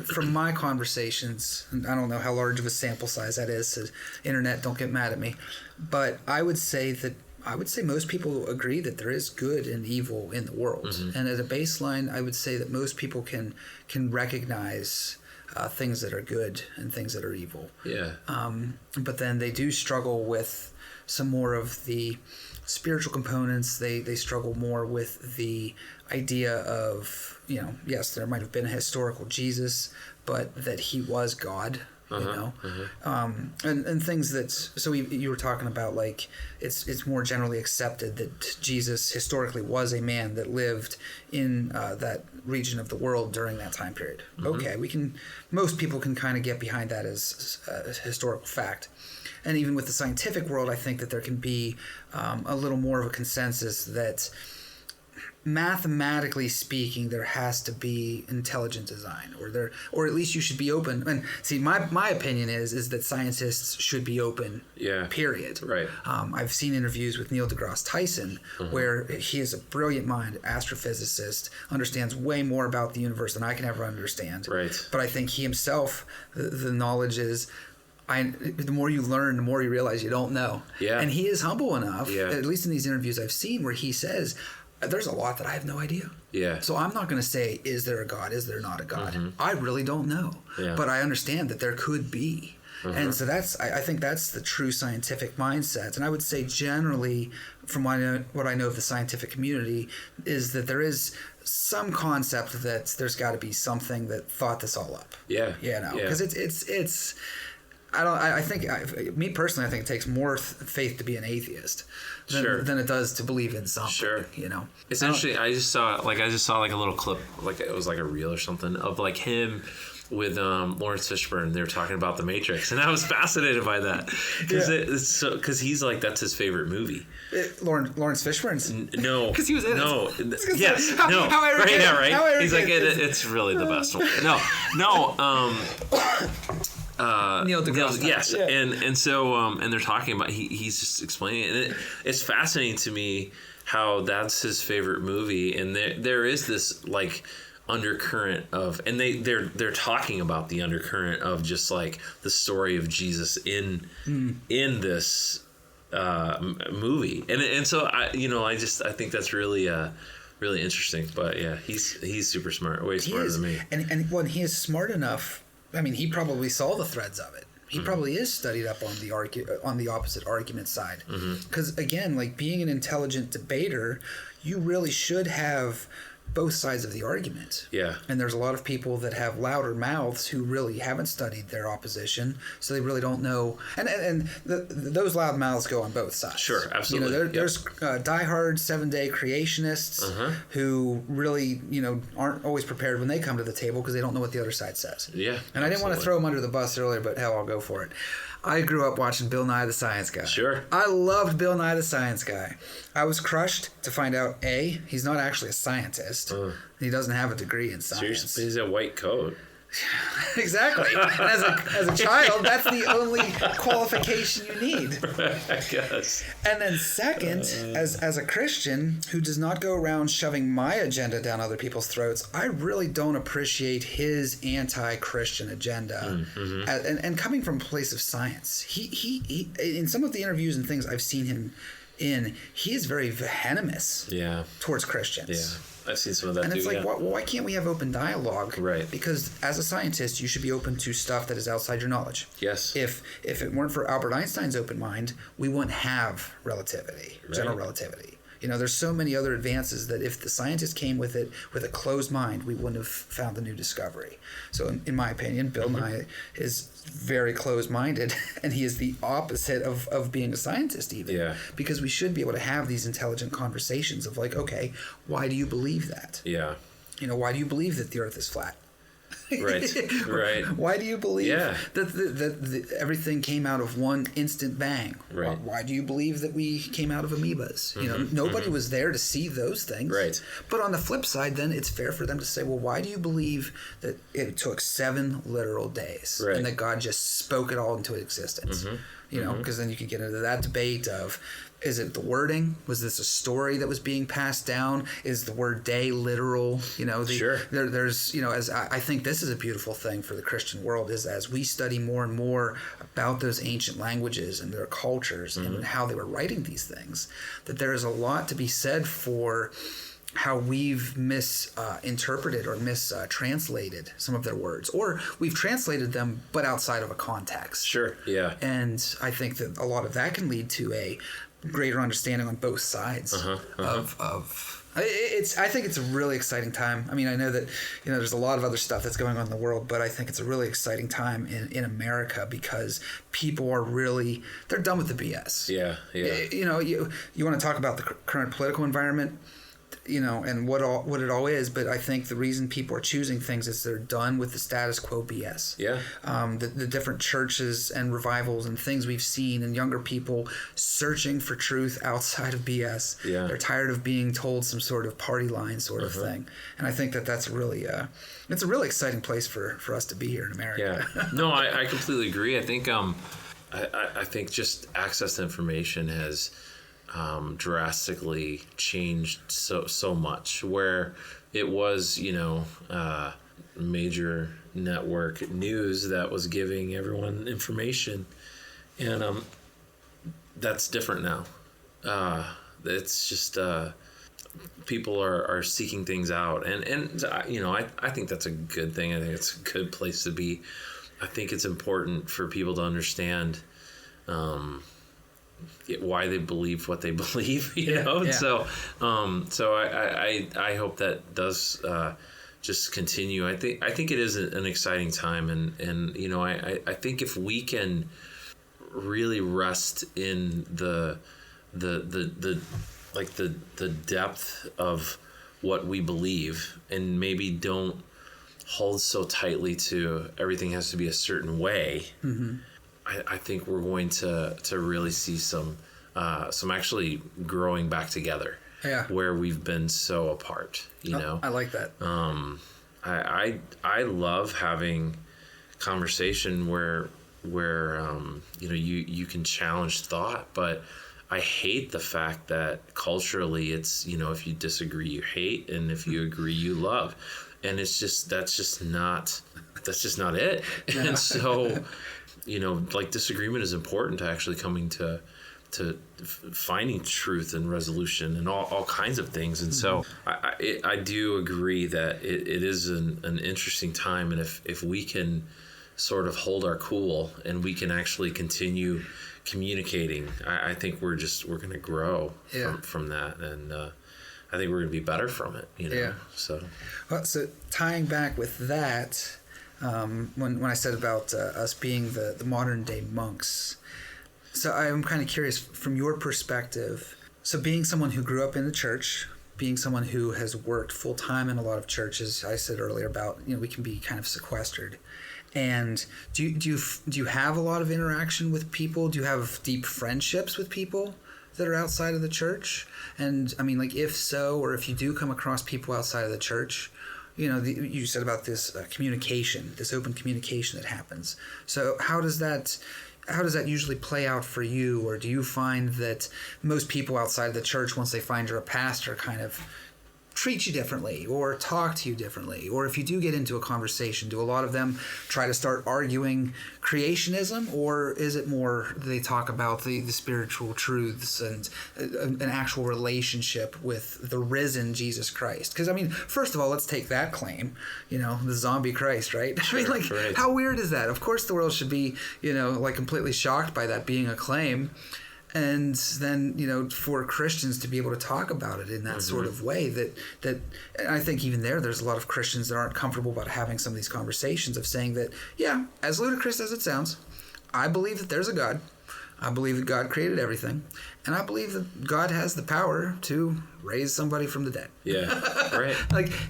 from my conversations, and I don't know how large of a sample size that is, so internet, don't get mad at me, but I would say most people agree that there is good and evil in the world. And as a baseline, I would say that most people can recognize things that are good and things that are evil. Yeah. But then they do struggle with some more of the spiritual components. They struggle more with the idea of, yes, there might have been a historical Jesus, but that he was God. And things that, so you were talking about, like, it's more generally accepted that Jesus historically was a man that lived in that region of the world during that time period. Okay, most people can kind of get behind that as a historical fact. And even with the scientific world, I think that there can be a little more of a consensus that, mathematically speaking, there has to be intelligent design, or at least you should be open. And see, my opinion is that scientists should be open. Yeah. Period. Right. I've seen interviews with Neil deGrasse Tyson where he is a brilliant mind, astrophysicist, understands way more about the universe than I can ever understand. Right. But I think he himself, the knowledge is, the more you learn, the more you realize you don't know. Yeah. And he is humble enough, Yeah. at least in these interviews I've seen, where he says, there's a lot that I have no idea. Yeah. So I'm not going to say, is there a God? Is there not a God? I really don't know. Yeah. But I understand that there could be. And so I think that's the true scientific mindset. And I would say generally, from what I know of the scientific community, is that there is some concept that there's got to be something that thought this all up. Yeah. Because it's I think me personally, I think it takes more faith to be an atheist than it does to believe in something. Sure. It's I interesting. I just saw like a little clip, like it was like a reel or something of like him with Lawrence Fishburne. They were talking about The Matrix, and I was fascinated by that because he's like, that's his favorite movie. Lawrence Fishburne's no, because he was in no, it. yes, how right. He's like, it's really the best one. No. Neil deGrasse. Yes, yeah. and so and they're talking about he's just explaining it. And it's fascinating to me how that's his favorite movie, and there is this like undercurrent of, and they're talking about the undercurrent of just like the story of Jesus in this movie, and so I think that's really really interesting. But yeah, he's super smart, way smarter than me, and when he is smart enough. I mean, he probably saw the threads of it. He probably is studied up on the opposite argument side. Because again, like being an intelligent debater, you really should have both sides of the argument. Yeah. And there's a lot of people that have louder mouths who really haven't studied their opposition, so they really don't know. And those loud mouths go on both sides. Sure, absolutely. There's diehard 7-day creationists who really, aren't always prepared when they come to the table because they don't know what the other side says. Yeah. And I didn't want to throw him under the bus earlier, but hell, I'll go for it. I grew up watching Bill Nye the Science Guy. Sure. I loved Bill Nye the Science Guy. I was crushed to find out, A, he's not actually a scientist. He doesn't have a degree in science. Seriously, he's a white coat. Exactly. As a child, that's the only qualification you need. I guess. And then second, as a Christian who does not go around shoving my agenda down other people's throats, I really don't appreciate his anti-Christian agenda. And coming from a place of science, he in some of the interviews and things I've seen him in, he is very venomous towards Christians. Yeah. I've seen some of that and too. And it's like, why can't we have open dialogue? Right. Because as a scientist, you should be open to stuff that is outside your knowledge. Yes. If it weren't for Albert Einstein's open mind, we wouldn't have relativity, general relativity. There's so many other advances that if the scientist came with it with a closed mind, we wouldn't have found the new discovery. So in my opinion, Bill Nye is very closed-minded, and he is the opposite of being a scientist even. Yeah. Because we should be able to have these intelligent conversations of like, okay, why do you believe that? Yeah. Why do you believe that the earth is flat? Right. Why do you believe that everything came out of one instant bang? Right. Why do you believe that we came out of amoebas? Nobody was there to see those things. Right. But on the flip side, then it's fair for them to say, well, why do you believe that it took 7 literal days and that God just spoke it all into existence? Because then you could get into that debate of, is it the wording? Was this a story that was being passed down? Is the word day literal? Sure. There's, as I think this is a beautiful thing for the Christian world, is as we study more and more about those ancient languages and their cultures and how they were writing these things, that there is a lot to be said for how we've misinterpreted or mistranslated some of their words, or we've translated them but outside of a context. Sure. Yeah. And I think that a lot of that can lead to a greater understanding on both sides of I think it's a really exciting time. I mean, I know that there's a lot of other stuff that's going on in the world, but I think it's a really exciting time in America because people are they're done with the BS. Yeah. You want to talk about the current political environment, and what it all is, but I think the reason people are choosing things is they're done with the status quo BS. Yeah. The different churches and revivals and things we've seen, and younger people searching for truth outside of BS. Yeah. They're tired of being told some sort of party line sort of thing, and I think that's really it's a really exciting place for us to be here in America. Yeah. No, I completely agree. I think I think just access to information has drastically changed so much, where it was major network news that was giving everyone information, and that's different now. It's just people are seeking things out, and I think that's a good thing. I think it's a good place to be. I think it's important for people to understand why they believe what they believe, know. Yeah. So I hope that does just continue. I think it is an exciting time, and I think if we can really rest in the depth of what we believe, and maybe don't hold so tightly to everything has to be a certain way. Mm-hmm. I think we're going to really see some actually growing back together. Yeah. Where we've been so apart, I like that. I love having conversation where you can challenge thought, but I hate the fact that culturally it's, if you disagree you hate, and if you agree you love, and it's just that's just not it. And so disagreement is important to actually coming to finding truth and resolution and all kinds of things. And so I do agree that it is an interesting time, and if we can sort of hold our cool and we can actually continue communicating, I think we're going to grow from that, and I think we're going to be better from it. Yeah. So tying back with that. When I said about us being the modern day monks, so I'm kind of curious from your perspective. So being someone who grew up in the church, being someone who has worked full time in a lot of churches, I said earlier about we can be kind of sequestered. And do you have a lot of interaction with people? Do you have deep friendships with people that are outside of the church? And I mean, if so, or if you do come across people outside of the church. You said about this communication, this open communication that happens. So how does that usually play out for you? Or do you find that most people outside of the church, once they find you're a pastor, kind of treat you differently or talk to you differently? Or if you do get into a conversation, do a lot of them try to start arguing creationism, or is it more they talk about the spiritual truths and an actual relationship with the risen Jesus Christ? Because I mean, first of all, let's take that claim, the zombie Christ, right? Sure, I mean, right. How weird is that? Of course the world should be, completely shocked by that being a claim. And then, for Christians to be able to talk about it in that sort of way, that I think even there's a lot of Christians that aren't comfortable about having some of these conversations of saying that, yeah, as ludicrous as it sounds, I believe that there's a God. I believe that God created everything. And I believe that God has the power to raise somebody from the dead. Yeah, right.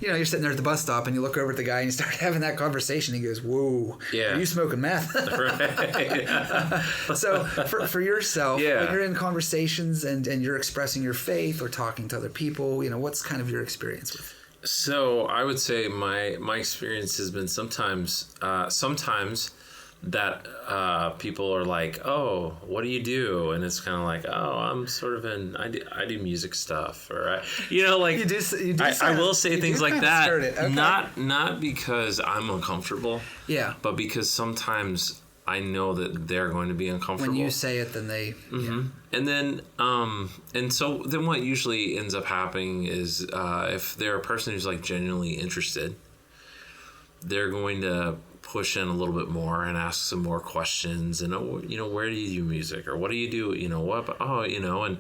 You're sitting there at the bus stop and you look over at the guy and you start having that conversation. He goes, whoa, are you smoking meth? Right. So for yourself, when you're in conversations and you're expressing your faith or talking to other people, what's kind of your experience with it? So I would say my experience has been sometimes that people are like, oh, what do you do? And it's kind of like, oh, I'm sort of I do music stuff, or you do I will say things like that, okay. not because I'm uncomfortable, but because sometimes I know that they're going to be uncomfortable. When you say it, then they and then and so then what usually ends up happening is if they're a person who's genuinely interested, they're going to push in a little bit more and ask some more questions, and where do you do music, or what do you do, and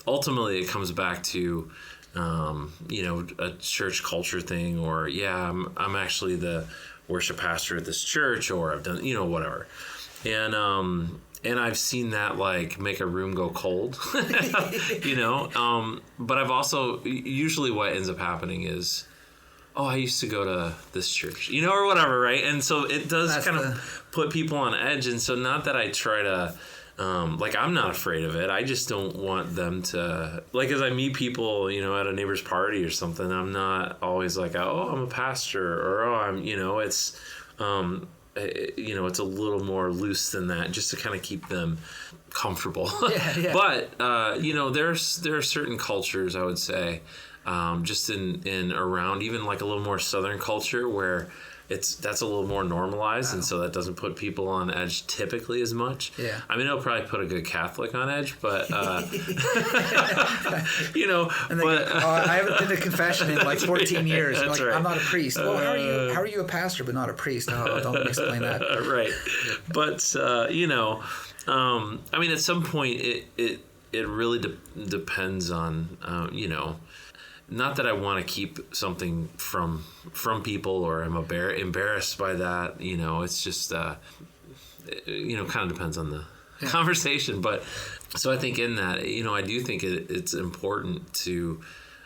ultimately it comes back to a church culture thing, or I'm actually the worship pastor at this church, or I've done, whatever. And I've seen that like make a room go cold, but I've also, usually what ends up happening is, oh, I used to go to this church, or whatever, right? And so it does of put people on edge. And so not that I try to, I'm not afraid of it. I just don't want them to, like, as I meet people, at a neighbor's party or something, I'm not always like, oh, I'm a pastor, or, oh, I'm, it's a little more loose than that, just to kind of keep them comfortable. Yeah. But, there are certain cultures, I would say, just in around even like a little more Southern culture where that's a little more normalized. Wow. And so that doesn't put people on edge typically as much. Yeah. I mean, it'll probably put a good Catholic on edge, but, I haven't been to confession in like 14 years. That's right. I'm not a priest. Well, how are you a pastor but not a priest? Oh, don't explain that. Right. But, I mean, at some point it really depends on, not that I want to keep something from people, or I'm embarrassed by that. It's just, kind of depends on the conversation. But so I think in that, I do think it's important to,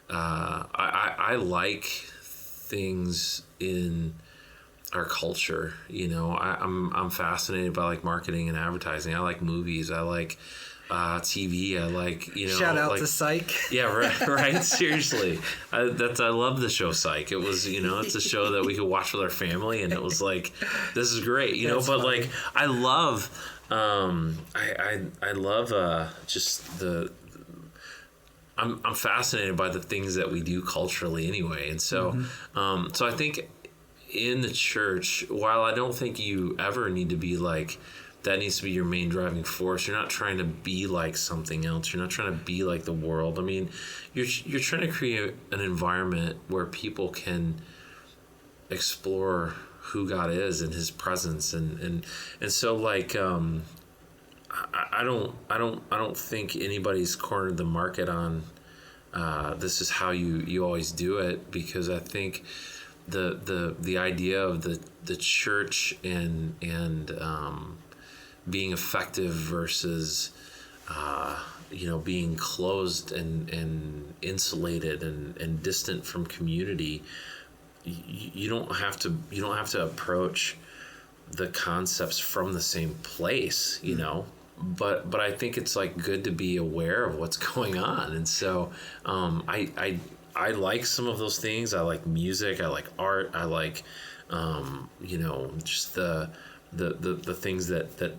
I like things in our culture. I'm fascinated by like marketing and advertising. I like movies. I like TV. I like, shout out to Psych. Yeah, right. Seriously, I love the show Psych. It was, it's a show that we could watch with our family, and it was like, this is great, That's but funny. Like, I love, I love just the. I'm fascinated by the things that we do culturally anyway, and so, so I think in the church, while I don't think you ever need to be like, that needs to be your main driving force. You're not trying to be like something else. You're not trying to be like the world. I mean, you're trying to create an environment where people can explore who God is and His presence, and so like I don't think anybody's cornered the market on this is how you always do it, because I think the idea of the church and being effective versus, being closed and insulated and distant from community. You don't have to approach the concepts from the same place, But I think it's like good to be aware of what's going on, and so I like some of those things. I like music. I like art. I like just the things that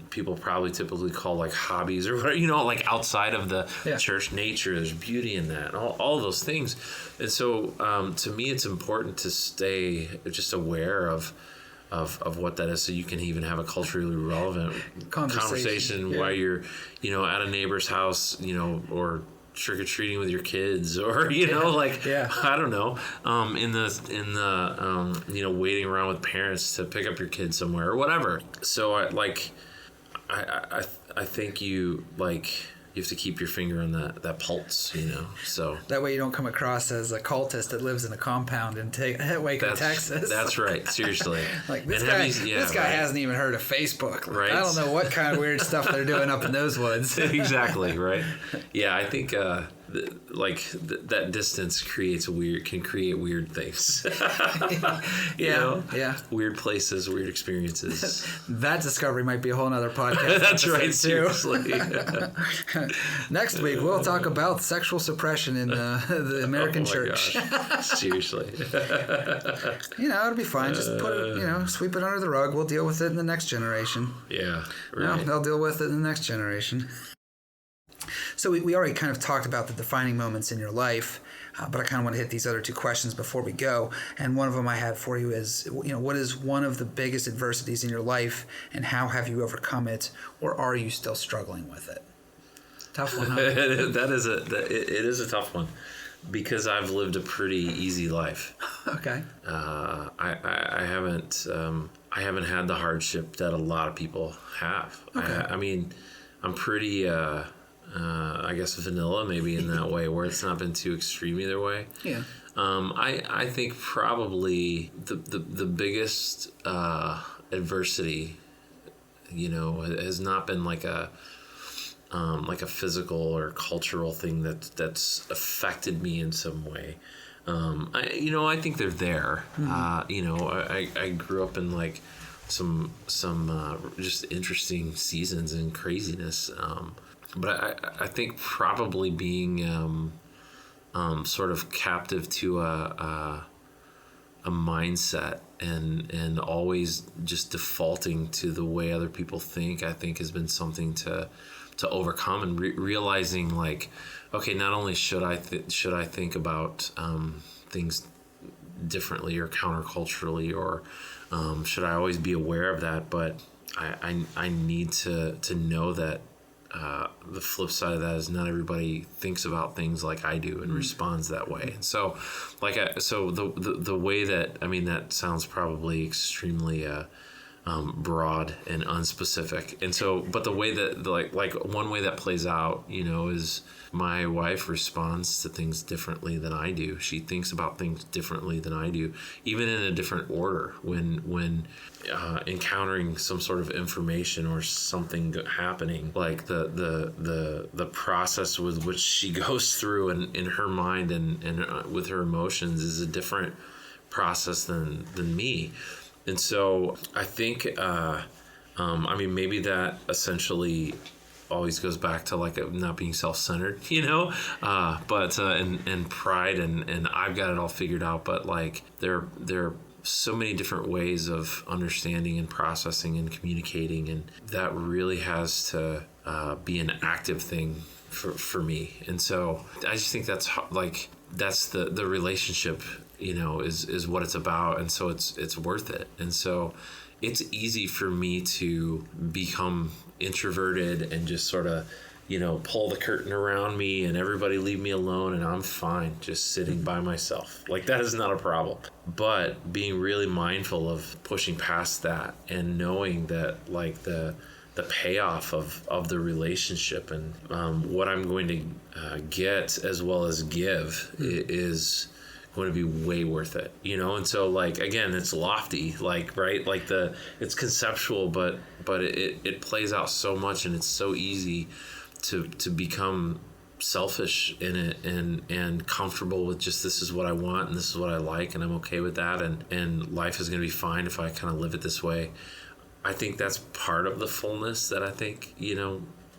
people probably typically call like hobbies or whatever, like outside of the church. Nature, there's beauty in that, all those things. And so to me, it's important to stay just aware of what that is, so you can even have a culturally relevant conversation while you're at a neighbor's house, or trick-or-treating with your kids, or I don't know, in the waiting around with parents to pick up your kid somewhere or whatever. So I think you have to keep your finger on that pulse, so that way you don't come across as a cultist that lives in a compound in Waco, Texas. That's right. Seriously. Like this guy hasn't even heard of Facebook. Right. I don't know what kind of weird stuff they're doing up in those woods. Exactly. Right. Yeah. I think, that distance can create weird things. Weird places, weird experiences. That discovery might be a whole nother podcast. That's right. Seriously. Next week we'll talk about sexual suppression in the American church. Seriously. It'll be fine. Just put it, sweep it under the rug. We'll deal with it in the next generation. Yeah. Right. They'll deal with it in the next generation. So we already kind of talked about the defining moments in your life, but I kind of want to hit these other two questions before we go. And one of them I had for you is, what is one of the biggest adversities in your life, and how have you overcome it, or are you still struggling with it? Tough one, huh? It is a tough one, because I've lived a pretty easy life. Okay. I haven't had the hardship that a lot of people have. Okay. I mean, I'm pretty I guess vanilla maybe in that way, where it's not been too extreme either way. Yeah. I think probably the biggest adversity, has not been like a physical or cultural thing that's affected me in some way. I think they're there. Mm-hmm. I grew up in like some just interesting seasons and craziness. But I think probably being sort of captive to a mindset and always just defaulting to the way other people think, I think has been something to overcome, and realizing like, okay, not only should I think about things differently or counterculturally, or should I always be aware of that, but I need to know that the flip side of that is not everybody thinks about things like I do and responds that way. And so the way that, that sounds probably extremely broad and unspecific. And so, but the way that like one way that plays out, is my wife responds to things differently than I do. She thinks about things differently than I do, even in a different order. When encountering some sort of information or something happening, like the process with which she goes through in her mind and with her emotions is a different process than me. And so I think, maybe that essentially always goes back to like not being self-centered, but and pride and I've got it all figured out. But like there are so many different ways of understanding and processing and communicating, and that really has to be an active thing for me. And so I just think that's the relationship, is what it's about. And so it's worth it. And so it's easy for me to become introverted and just sort of, pull the curtain around me and everybody leave me alone and I'm fine just sitting by myself. Like, that is not a problem. But being really mindful of pushing past that and knowing that like the payoff of the relationship and what I'm going to get as well as give is going to be way worth it, and so like, again, it's lofty, like, right, like it's conceptual, but it plays out so much, and it's so easy to become selfish in it and comfortable with just, this is what I want and this is what I like and I'm okay with that, and life is going to be fine if I kind of live it this way. I think that's part of the fullness that I think,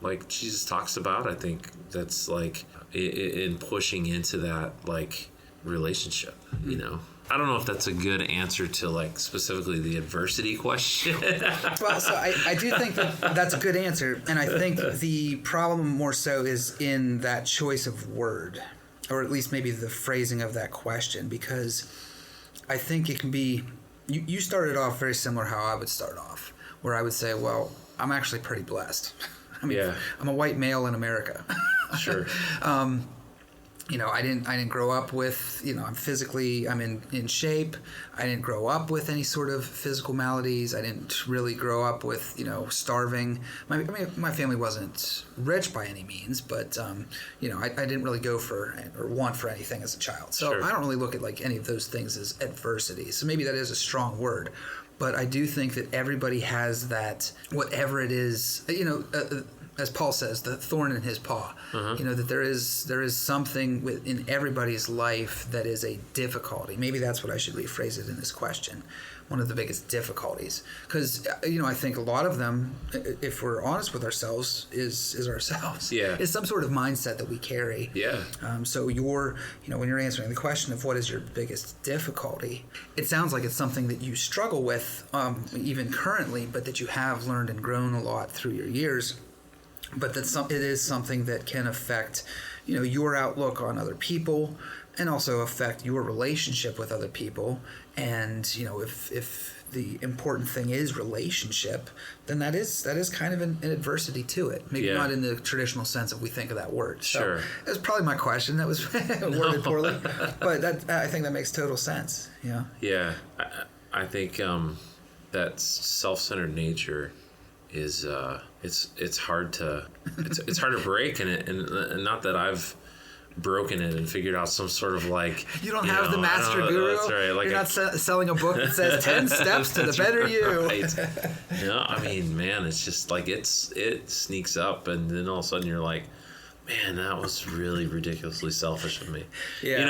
like Jesus talks about. I think that's like in pushing into that like relationship, I don't know if that's a good answer to like specifically the adversity question. Well, so I do think that's a good answer, and I think the problem more so is in that choice of word, or at least maybe the phrasing of that question, because I think it can be, you started off very similar how I would start off, where I would say, well, I'm actually pretty blessed. Yeah. I'm a white male in America. Sure. I didn't grow up with, I'm in shape. I didn't grow up with any sort of physical maladies. I didn't really grow up with, starving. My family wasn't rich by any means, but, I didn't really go for or want for anything as a child. So Sure. I don't really look at like any of those things as adversity. So maybe that is a strong word. But I do think that everybody has that, whatever it is, as Paul says, the thorn in his paw. Uh-huh. That there is something in everybody's life that is a difficulty. Maybe that's what I should rephrase it in this question. One of the biggest difficulties, because I think a lot of them, if we're honest with ourselves, is ourselves. Yeah. It's some sort of mindset that we carry. Yeah. So when you're answering the question of what is your biggest difficulty, it sounds like it's something that you struggle with, even currently, but that you have learned and grown a lot through your years. But it is something that can affect, your outlook on other people, and also affect your relationship with other people. And if the important thing is relationship, then that is kind of an adversity to it. Maybe not in the traditional sense that we think of that word. Sure. So that's probably my question. That was worded poorly, but I think that makes total sense. Yeah. Yeah, I think that self-centered nature is it's hard to it's hard to break, and not that I've broken it and figured out some sort of like you don't have the master guru. That's right. Like you're not selling a book that says 10 steps to the better you. Right. I mean, man, it's just like it sneaks up, and then all of a sudden you're like, man, that was really ridiculously selfish of me. Yeah.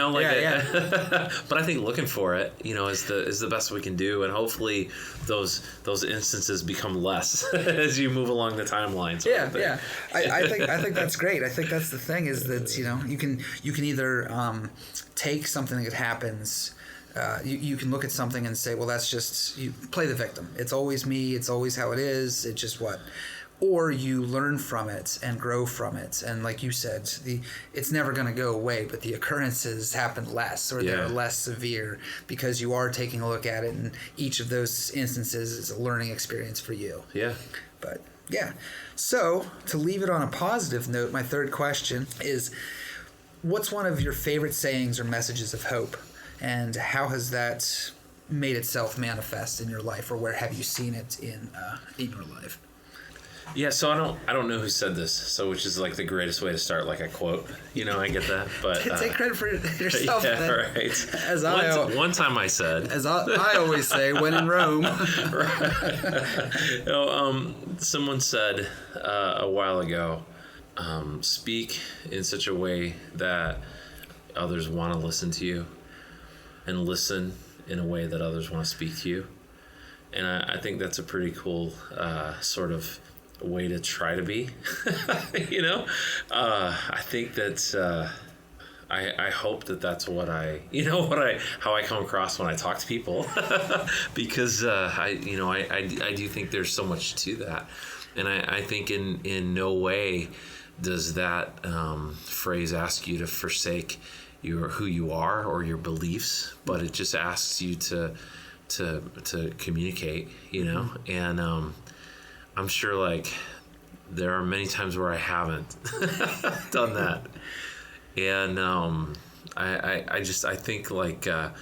But I think looking for it, is the best we can do, and hopefully those instances become less as you move along the timeline. Yeah. I think that's great. I think that's the thing is that you can either take something that happens. You can look at something and say, well, that's just you play the victim. It's always me. It's always how it is. It's just what. Or you learn from it and grow from it. And like you said, it's never going to go away, but the occurrences happen less, or they're less severe because you are taking a look at it, and each of those instances is a learning experience for you. Yeah. But yeah. So to leave it on a positive note, my third question is, what's one of your favorite sayings or messages of hope? And how has that made itself manifest in your life, or where have you seen it in your life? Yeah, so I don't know who said this, so which is like the greatest way to start, like a quote. I get that, but take credit for yourself. Yeah, then. Right. As one time I said, as I always say, when in Rome. Someone said a while ago, speak in such a way that others want to listen to you, and listen in a way that others want to speak to you. And I think that's a pretty cool sort of way to try to be. I think that I hope that that's what how I come across when I talk to people, because I do think there's so much to that, and I think in no way does that phrase ask you to forsake who you are or your beliefs, but it just asks you to communicate, and I'm sure like there are many times where I haven't done that, and I think like to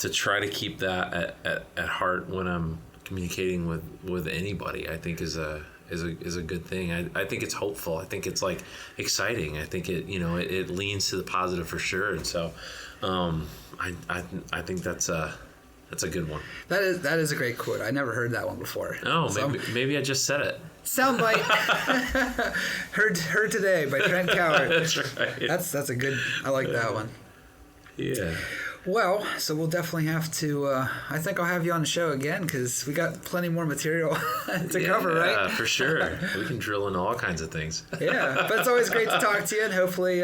try to keep that at heart when I'm communicating with anybody, I think is a good thing. I think it's hopeful. I think it's like exciting. I think it leans to the positive for sure, and so I think that's a good one. That is a great quote. I never heard that one before. Oh, maybe I just said it. Soundbite. heard today by Trent Coward. That's right. That's a good. I like that one. Yeah. Well, so we'll definitely have to. I think I'll have you on the show again because we got plenty more material to cover, right? Yeah, for sure. We can drill into all kinds of things. Yeah, but it's always great to talk to you, and hopefully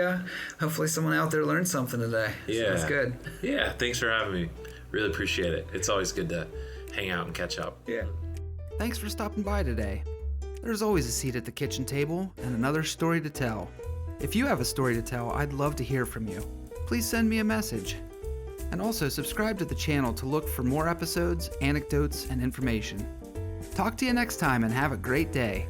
someone out there learned something today. Yeah, so that's good. Yeah, thanks for having me. Really appreciate it. It's always good to hang out and catch up. Yeah. Thanks for stopping by today. There's always a seat at the kitchen table and another story to tell. If you have a story to tell, I'd love to hear from you. Please send me a message. And also subscribe to the channel to look for more episodes, anecdotes, and information. Talk to you next time and have a great day.